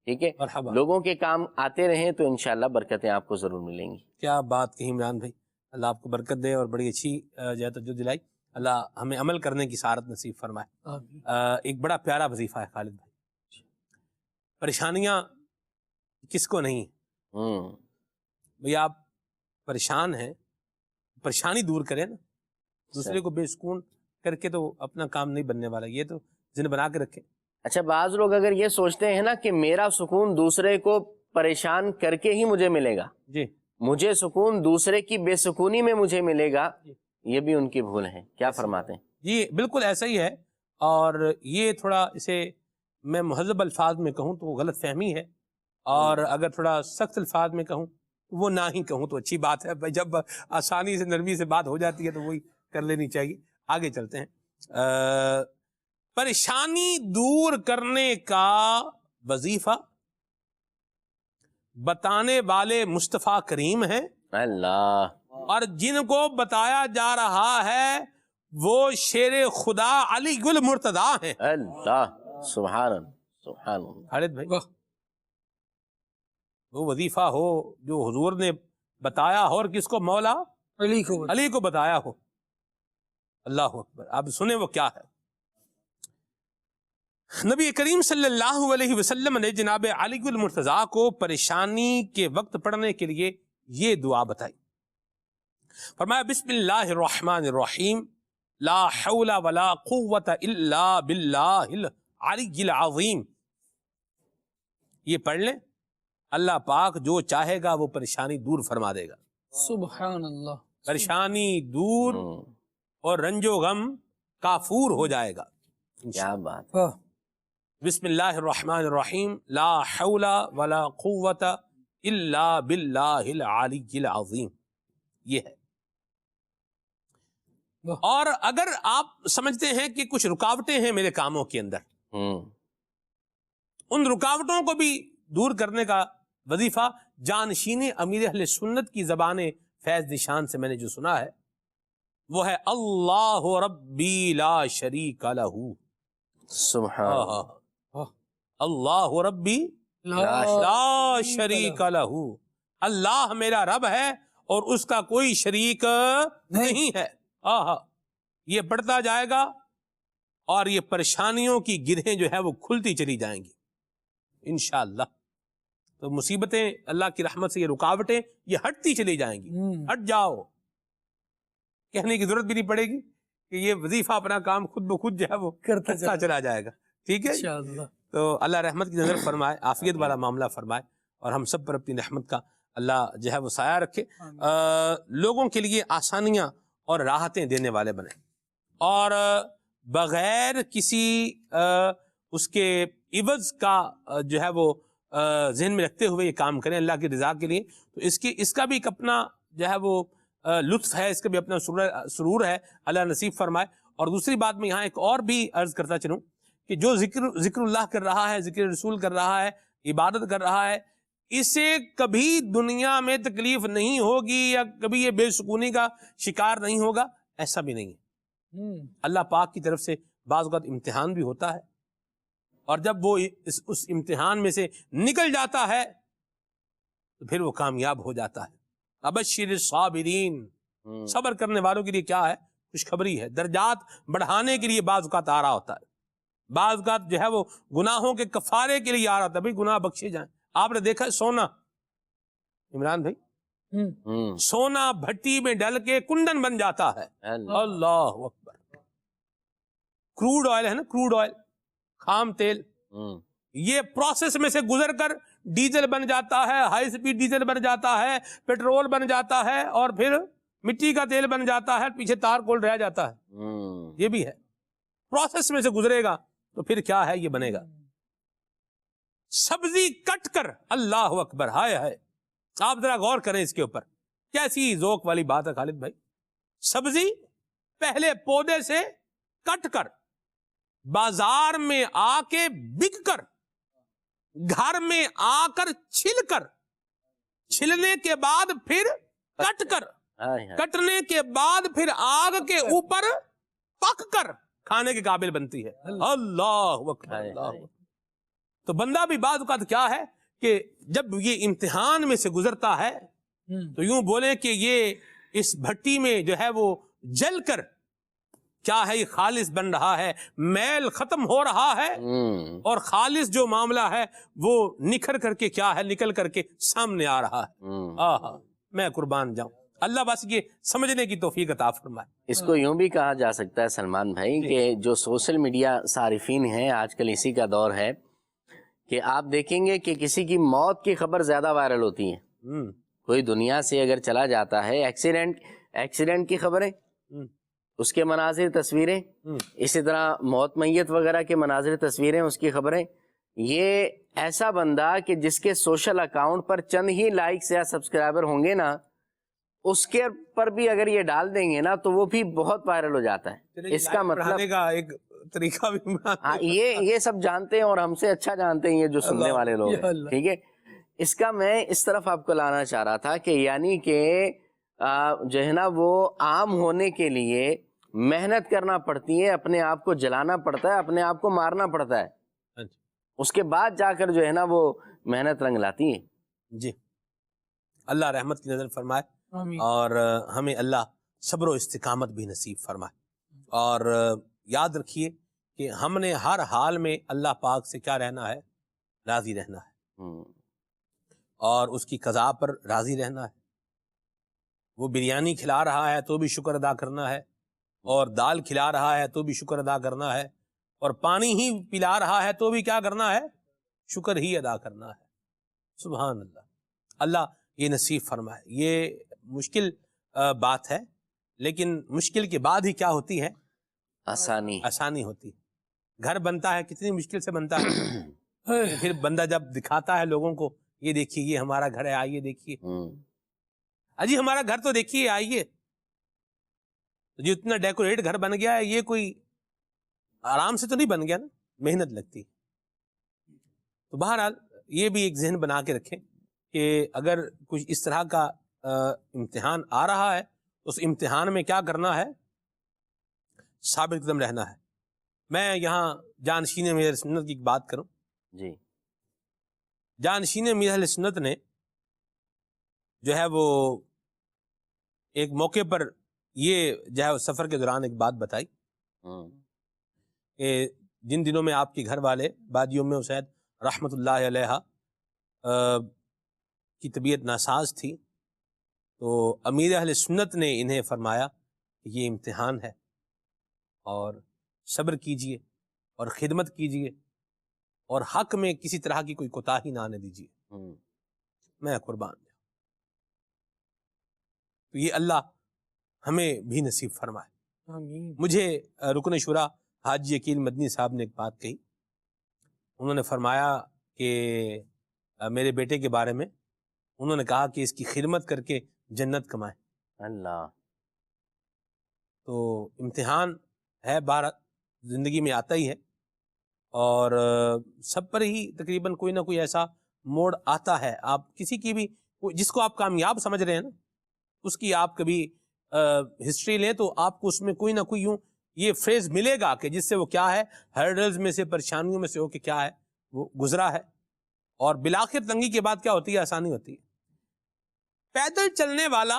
ٹھیک ہے، لوگوں کے کام آتے رہیں تو انشاءاللہ برکتیں آپ کو ضرور ملیں گی۔ کیا بات کہی عمران بھائی، اللہ آپ کو برکت دے اور بڑی اچھی توجہ دلائی، اللہ ہمیں عمل کرنے کی سعادت نصیب فرمائے۔ ایک بڑا پیارا وظیفہ ہے خالد بھائی، پریشانیاں کس کو نہیں؟ بھئی آپ پریشان ہیں، پریشانی دور کریں نا، دوسرے کو بے سکون کر کے تو اپنا کام نہیں بننے والا، یہ تو ذہن بنا کے رکھیں۔ اچھا بعض لوگ اگر یہ سوچتے ہیں نا کہ میرا سکون دوسرے کو پریشان کر کے ہی مجھے ملے گا، جی مجھے سکون دوسرے کی بے سکونی میں مجھے ملے گا، یہ بھی ان کی بھول ہے۔ کیا فرماتے ہیں؟ جی بالکل ایسا ہی ہے، اور یہ تھوڑا اسے میں مہذب الفاظ میں کہوں تو غلط فہمی ہے، اور اگر تھوڑا سخت الفاظ میں کہوں وہ نہ ہی کہوں تو اچھی بات ہے۔ جب آسانی سے نرمی سے بات ہو جاتی ہے تو وہی کر لینی چاہیے۔ آگے چلتے ہیں۔ پریشانی دور کرنے کا وظیفہ بتانے والے مصطفیٰ کریم ہیں اللہ، اور جن کو بتایا جا رہا ہے وہ شیر خدا علی گل مرتضیٰ ہیں۔ اللہ، سبحان اللہ، سبحان اللہ۔ خالد بھائی وہ وظیفہ ہو جو حضور نے بتایا ہو، اور کس کو؟ مولا علی کو بتایا ہو۔ اللہ اکبر، آپ سنیں وہ کیا ہے۔ نبی کریم صلی اللہ علیہ وسلم نے جناب علی گل مرتضیٰ کو پریشانی کے وقت پڑھنے کے لیے یہ دعا بتائی۔ فرمایا بسم اللہ الرحمن الرحیم، لا حول ولا قوت الا باللہ العلی العظیم۔ یہ پڑھ لیں، اللہ پاک جو چاہے گا وہ پریشانی دور فرما دے گا۔ سبحان اللہ، پریشانی دور اور رنج و غم کافور ہو جائے گا۔ کیا بات۔ بسم اللہ الرحمن الرحیم، لا حول ولا قوت الا باللہ العلی العظیم، یہ ہے۔ اور اگر آپ سمجھتے ہیں کہ کچھ رکاوٹیں ہیں میرے کاموں کے اندر، ان رکاوٹوں کو بھی دور کرنے کا وظیفہ جانشین امیر اہل سنت کی زبان فیض نشان سے میں نے جو سنا ہے وہ ہے اللہ ربی لا شریک لہ۔ سبحان اللہ ربی لا شریک لہو، اللہ میرا رب ہے اور اس کا کوئی شریک نہیں ہے۔ یہ بڑھتا جائے گا اور یہ پریشانیوں کی گرہیں جو ہے وہ کھلتی چلی جائیں گی انشاءاللہ۔ تو مصیبتیں، اللہ کی رحمت سے یہ رکاوٹیں یہ ہٹتی چلی جائیں گی۔ ہٹ جاؤ، کہنے کی ضرورت بھی نہیں پڑے گی کہ یہ وظیفہ اپنا کام خود بخود جو ہے وہ کرتا چلا جائے گا۔ ٹھیک ہے، تو اللہ رحمت کی نظر فرمائے، عافیت والا معاملہ فرمائے، اور ہم سب پر اپنی رحمت کا اللہ جو ہے وہ سایہ رکھے، لوگوں کے لیے آسانیاں اور راحتیں دینے والے بنے، اور بغیر کسی اس کے عوض کا جو ہے وہ ذہن میں رکھتے ہوئے یہ کام کریں اللہ کی رضا کے لیے۔ تو اس کا بھی ایک اپنا جو ہے وہ لطف ہے، اس کا بھی اپنا سرور ہے، اللہ نصیب فرمائے۔ اور دوسری بات میں یہاں ایک اور بھی عرض کرتا چلوں کہ جو ذکر اللہ کر رہا ہے، ذکر رسول کر رہا ہے، عبادت کر رہا ہے، اسے کبھی دنیا میں تکلیف نہیں ہوگی یا کبھی یہ بے سکونی کا شکار نہیں ہوگا، ایسا بھی نہیں ہے۔ اللہ پاک کی طرف سے بعض اوقات امتحان بھی ہوتا ہے، اور جب وہ اس امتحان میں سے نکل جاتا ہے تو پھر وہ کامیاب ہو جاتا ہے۔ ابشر الصابرین، صبر کرنے والوں کے لیے کیا ہے؟ خوشخبری ہے، درجات بڑھانے کے لیے بعض اوقات آ رہا ہوتا ہے، بعض اوقات جو ہے وہ گناہوں کے کفارے کے لیے آ رہا ہوتا ہے، بھئی گناہ بخشے جائیں۔ آپ نے دیکھا سونا، عمران بھائی، سونا بھٹی میں ڈل کے کنڈن بن جاتا ہے، اللہ اکبر۔ کروڈ آئل ہے نا، کروڈ آئل، خام تیل، یہ پروسیس میں سے گزر کر ڈیزل بن جاتا ہے، ہائی سپیڈ ڈیزل بن جاتا ہے، پیٹرول بن جاتا ہے، اور پھر مٹی کا تیل بن جاتا ہے، پیچھے تار کول رہ جاتا ہے۔ یہ بھی ہے، پروسیس میں سے گزرے گا تو پھر کیا ہے، یہ بنے گا۔ سبزی کٹ کر، اللہ اکبر، ہائے ہائے، آپ ذرا غور کریں اس کے اوپر، کیسی ذوق والی بات ہے خالد بھائی۔ سبزی پہلے پودے سے کٹ کر، بازار میں آ کے بک کر، گھر میں آ کر چھل کر، چھلنے کے بعد پھر کٹ کر، کٹنے کے بعد پھر آگ کے اوپر پک کر کھانے کے قابل بنتی ہے۔ اللہ اکبر، اللہ اکبر۔ تو بندہ بھی بعض اوقات کیا ہے کہ جب یہ امتحان میں سے گزرتا ہے تو یوں بولے کہ یہ اس بھٹی میں جو ہے وہ جل کر کیا ہے، یہ خالص بن رہا ہے، میل ختم ہو رہا ہے، اور خالص جو معاملہ ہے وہ نکھر کر کے کیا ہے، نکل کر کے سامنے آ رہا ہے۔ میں قربان جاؤں، اللہ بس یہ سمجھنے کی توفیق عطا فرمائے۔ اس کو یوں بھی کہا جا سکتا ہے سلمان بھائی کہ جو سوشل میڈیا صارفین ہیں آج کل، اسی کا دور ہے کہ آپ دیکھیں گے کہ کسی کی موت کی خبر زیادہ وائرل ہوتی ہیں۔ کوئی دنیا سے اگر چلا جاتا ہے، ایکسیڈنٹ کی خبریں، اس کے مناظر، تصویریں، اسی طرح موت میت وغیرہ کے مناظر، تصویریں، اس کی خبریں۔ یہ ایسا بندہ کہ جس کے سوشل اکاؤنٹ پر چند ہی لائکس یا سبسکرائبر ہوں گے نا، اس کے پر بھی اگر یہ ڈال دیں گے نا تو وہ بھی بہت وائرل ہو جاتا ہے۔ اس کا مطلب ایک طریقہ بھی یہ سب جانتے ہیں اور ہم سے اچھا جانتے ہیں یہ جو سننے والے لوگ ہیں، ٹھیک ہے۔ اس کا میں اس طرف آپ کو لانا چاہ رہا تھا کہ یعنی کہ جو ہے نا وہ عام ہونے کے لیے محنت کرنا پڑتی ہے، اپنے آپ کو جلانا پڑتا ہے، اپنے آپ کو مارنا پڑتا ہے، اس کے بعد جا کر جو ہے نا وہ محنت رنگ لاتی ہے۔ جی، اللہ رحمت کی نظر فرمائے، اور ہمیں اللہ صبر و استقامت بھی نصیب فرمائے۔ اور یاد رکھیے کہ ہم نے ہر حال میں اللہ پاک سے کیا رہنا ہے، راضی رہنا ہے، اور اس کی قضا پر راضی رہنا ہے۔ وہ بریانی کھلا رہا ہے تو بھی شکر ادا کرنا ہے، اور دال کھلا رہا ہے تو بھی شکر ادا کرنا ہے، اور پانی ہی پلا رہا ہے تو بھی کیا کرنا ہے، شکر ہی ادا کرنا ہے۔ سبحان اللہ، اللہ یہ نصیب فرمائے۔ یہ مشکل بات ہے، لیکن مشکل کے بعد ہی کیا ہوتی ہے، آسانی ہوتی ہے۔ گھر بنتا ہے کتنی مشکل سے بنتا ہے، پھر بندہ جب دکھاتا ہے لوگوں کو، یہ دیکھیے یہ ہمارا گھر ہے، آئیے دیکھیے، اجی ہمارا گھر تو دیکھیے، آئیے، جو اتنا ڈیکوریٹ گھر بن گیا ہے، یہ کوئی آرام سے تو نہیں بن گیا نا، محنت لگتی۔ تو بہرحال یہ بھی ایک ذہن بنا کے رکھیں کہ اگر کچھ اس طرح کا امتحان آ رہا ہے، اس امتحان میں کیا کرنا ہے، ثابت قدم رہنا ہے۔ میں یہاں جانشین میرے سنت کی ایک بات کروں۔ جی، جانشین امیر اہل سنت نے جو ہے وہ ایک موقع پر یہ جو ہے سفر کے دوران ایک بات بتائی کہ جن دنوں میں آپ کے گھر والے بادی ام اسید رحمۃ اللہ علیہ کی طبیعت ناساز تھی، تو امیر اہل سنت نے انہیں فرمایا کہ یہ امتحان ہے اور صبر کیجئے اور خدمت کیجئے اور حق میں کسی طرح کی کوئی کوتاہی نہ آنے دیجئے، میں قربان جاؤں۔ تو یہ اللہ ہمیں بھی نصیب فرمائے۔ آمین۔ مجھے رکن شورا حاجی یقین مدنی صاحب نے ایک بات کہی، انہوں نے فرمایا کہ میرے بیٹے کے بارے میں انہوں نے کہا کہ اس کی خدمت کر کے جنت کمائے۔ اللہ، تو امتحان ہے، بار زندگی میں آتا ہی ہے، اور سب پر ہی تقریباً کوئی نہ کوئی ایسا موڑ آتا ہے۔ آپ کسی کی بھی جس کو آپ کامیاب سمجھ رہے ہیں نا، اس کی آپ کبھی ہسٹری لیں تو آپ کو اس میں کوئی نہ کوئی یوں یہ فریز ملے گا کہ جس سے وہ کیا ہے، ہرڈلز میں سے، پریشانیوں میں سے ہو کے کیا ہے وہ گزرا ہے، اور بالآخر تنگی کے بعد کیا ہوتی ہے، آسانی ہوتی ہے۔ پیدل چلنے والا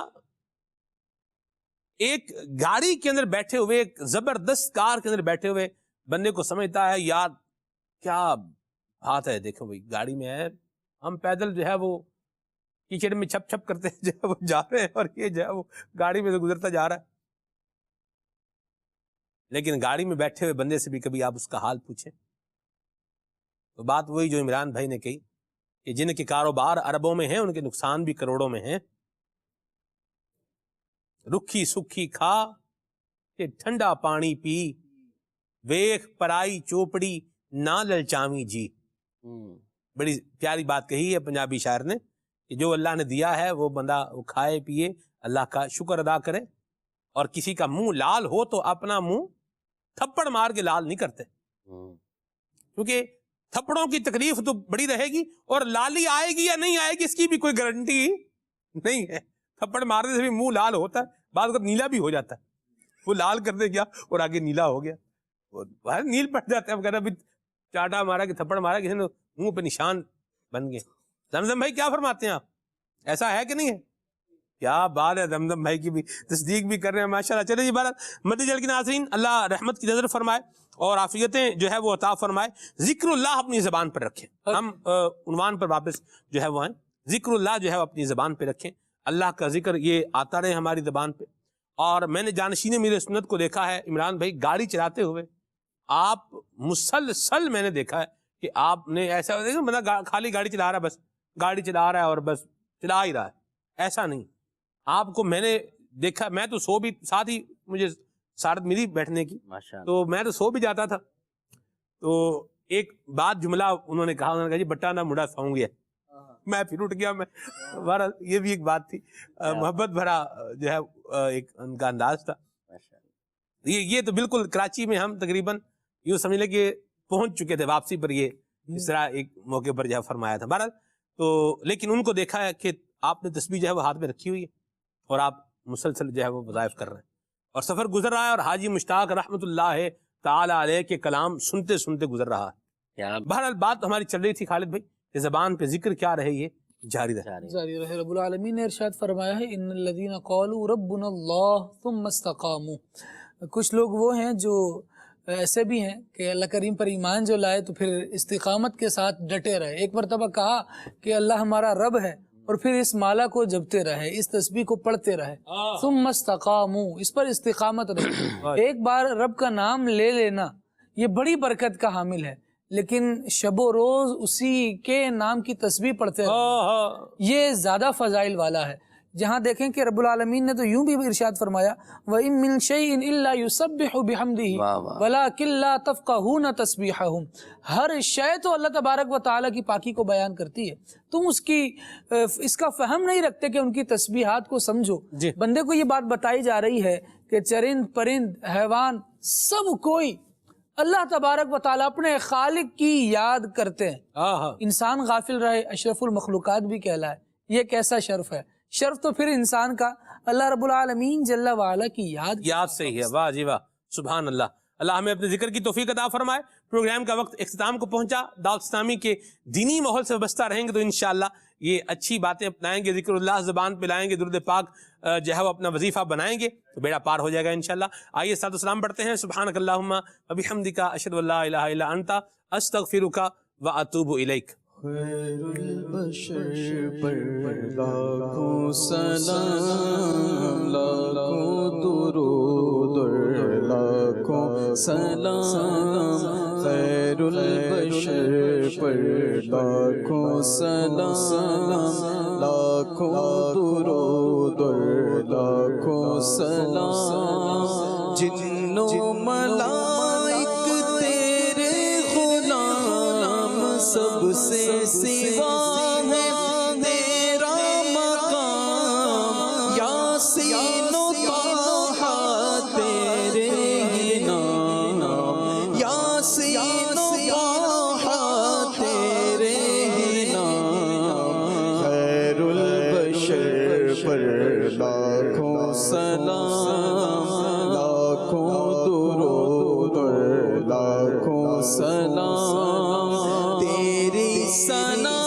ایک گاڑی کے اندر بیٹھے ہوئے، ایک زبردست کار کے اندر بیٹھے ہوئے بندے کو سمجھتا ہے یار کیا بات ہے، دیکھو بھائی گاڑی میں ہے، ہم پیدل جو ہے وہ کیچڑ میں چھپ چھپ کرتے جو ہے وہ جا رہے ہیں، اور یہ جو ہے وہ گاڑی میں سے گزرتا جا رہا ہے۔ لیکن گاڑی میں بیٹھے ہوئے بندے سے بھی کبھی آپ اس کا حال پوچھیں تو بات وہی جو عمران بھائی نے کہی کہ جن کے کاروبار اربوں میں ہیں ان کے نقصان بھی کروڑوں میں ہیں۔ رکھی سکھی کھا کہ ٹھنڈا پانی پی، ویخ پرائی چوپڑی نہ للچاویں جی۔ بڑی پیاری بات کہی ہے پنجابی شاعر نے کہ جو اللہ نے دیا ہے وہ بندہ وہ کھائے پیے، اللہ کا شکر ادا کرے، اور کسی کا منہ لال ہو تو اپنا منہ تھپڑ مار کے لال نہیں کرتے، کیونکہ تھپڑوں کی تکلیف تو بڑی رہے گی، اور لالی آئے گی یا نہیں آئے گی اس کی بھی کوئی گارنٹی نہیں ہے۔ تھپڑ مارنے سے بھی منہ لال ہوتا ہے، بعض وقت نیلا بھی ہو جاتا ہے، وہ لال کر دے گیا اور آگے نیلا ہو گیا، باہر نیل پڑ جاتا ہے، وہ کہتا ہے چاٹا مارا کہ تھپڑ مارا کسی نے منہ پہ نشان بن گئے۔ زمزم بھائی کیا فرماتے ہیں آپ، ایسا ہے کہ نہیں ہے؟ کیا بات ہے، زمزم بھائی کی بھی تصدیق بھی کر رہے ہیں ماشاءاللہ۔ چلے جی بارہ مدنی چینل کے ناظرین، اللہ رحمت کی نظر فرمائے اور عافیتیں جو ہے وہ عطا فرمائے۔ ذکر اللہ اپنی زبان پر رکھیں، ہم عنوان پر واپس جو ہے وہ آئیں، ذکر اللہ جو ہے وہ اپنی زبان پہ رکھیں، اللہ کا ذکر یہ آتا رہے ہماری زبان پہ۔ اور میں نے جانشین میرے سنت کو دیکھا ہے عمران بھائی، گاڑی چلاتے ہوئے آپ مسلسل میں نے دیکھا ہے کہ آپ نے ایسا بندہ خالی گاڑی چلا رہا ہے، بس گاڑی چلا رہا ہے اور بس چلا ہی رہا ہے، ایسا نہیں۔ آپ کو میں نے دیکھا، میں تو سو بھی، ساتھ ہی مجھے سعادت ملی بیٹھنے کی، تو میں تو سو بھی جاتا تھا، تو ایک بات جملہ انہوں نے کہا جی بٹا نہ مڑا ساؤں گیا، میں پھر اٹھ گیا۔ میں یہ بھی ایک بات تھی، محبت بھرا جو ہے ایک ان کا انداز تھا۔ یہ تو بالکل کراچی میں ہم تقریباً یوں سمجھ لیں کہ پہنچ چکے تھے، واپسی پر یہ اس طرح ایک موقع پر جو ہے فرمایا تھا۔ بہرحال تو لیکن ان کو دیکھا ہے کہ آپ نے تسبیح جو ہے وہ ہاتھ میں رکھی ہوئی ہے اور آپ مسلسل جو ہے وہ وظائف کر رہے ہیں، اور سفر گزر رہا ہے، اور حاجی مشتاق رحمۃ اللہ تعالی علیہ کے کلام سنتے سنتے گزر رہا ہے۔ بہرحال بات ہماری چل رہی تھی خالد بھائی کہ زبان پہ ذکر کیا رہے، یہ جاری رہے۔ رب العالمین نے ارشاد فرمایا ہے ان الذین قالوا ربنا اللہ ثم استقاموا، کچھ لوگ وہ ہیں جو ایسے بھی ہیں کہ اللہ کریم پر ایمان جو لائے تو پھر استقامت کے ساتھ ڈٹے رہے۔ ایک مرتبہ کہا کہ اللہ ہمارا رب ہے، اور پھر اس مالا کو جپتے رہے، اس تسبیح کو پڑھتے رہے، ثم استقاموا، اس پر استقامت رہے۔ ایک بار رب کا نام لے لینا یہ بڑی برکت کا حامل ہے، لیکن شب و روز اسی کے نام کی تسبیح پڑھتے رہے یہ زیادہ فضائل والا ہے۔ جہاں دیکھیں کہ رب العالمین نے تو یوں بھی ارشاد فرمایا وَإِن مِّن شَيْءٍ إِلَّا يُسَبِّحُ بِحَمْدِهِ وَلَٰكِن لَّا تَفْقَهُونَ تَسْبِيحَهُمْ، ہر شے تو اللہ تبارک و تعالیٰ کی پاکی کو بیان کرتی ہے، تم اس کا فہم نہیں رکھتے کہ ان کی تسبیحات کو سمجھو۔ بندے کو یہ بات بتائی جا رہی ہے کہ چرند پرند حیوان سب کوئی اللہ تبارک و تعالیٰ اپنے خالق کی یاد کرتے ہیں، انسان غافل رہے، اشرف المخلوقات بھی کہلائے، یہ کیسا شرف ہے۔ شرف تو پھر انسان کا اللہ رب العالمین جل وعلا کی یاد سے ہی ہے۔ واہ جی واہ، سبحان اللہ۔ اللہ ہمیں اپنے ذکر کی توفیق عطا فرمائے۔ پروگرام کا وقت اختتام کو پہنچا. دعوت اسلامی کے دینی ماحول سے وابستہ رہیں گے تو انشاءاللہ یہ اچھی باتیں اپنائیں گے, ذکر اللہ زبان پہ لائیں گے, درود پاک جو ہے وہ اپنا وظیفہ بنائیں گے تو بیڑا پار ہو جائے گا انشاءاللہ. آئیے صلاۃ و سلام پڑھتے ہیں. سبحانک اللہم و بحمدک اشہد ان لا الہ الا انت استغفرک و اتوب الیک. خیر البشر پر لاکھوں سلام, لاکھوں درود اور لاکھوں سلام. خیر البشر پر لاکھوں سلام, لاکھوں درود اور لاکھوں سلام. جنوں ملائک تیرے غلام, سب سے سوا ہے تیرا مقام. یاسین و طٰہٰ تیرے ہی نام, یاسین و طٰہٰ تیرے ہی نام. خیر البشر پر لاکھوں سلام, لاکھوں درود اور لاکھوں سلام. تیری ثنا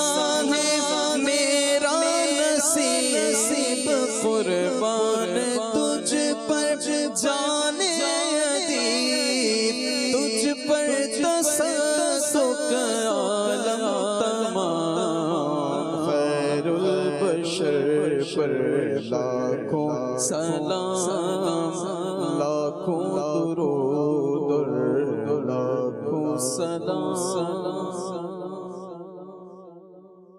ہے میرا نصیب, قربان تجھ پر جان ادیب, تجھ پر تسلسل عالم تمام. خیر البشر پر لاکھوں سلام, لاکھوں درود اور لاکھوں سلام.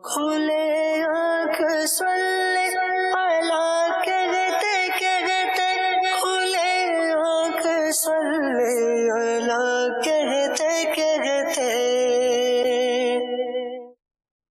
کھلے آنکھ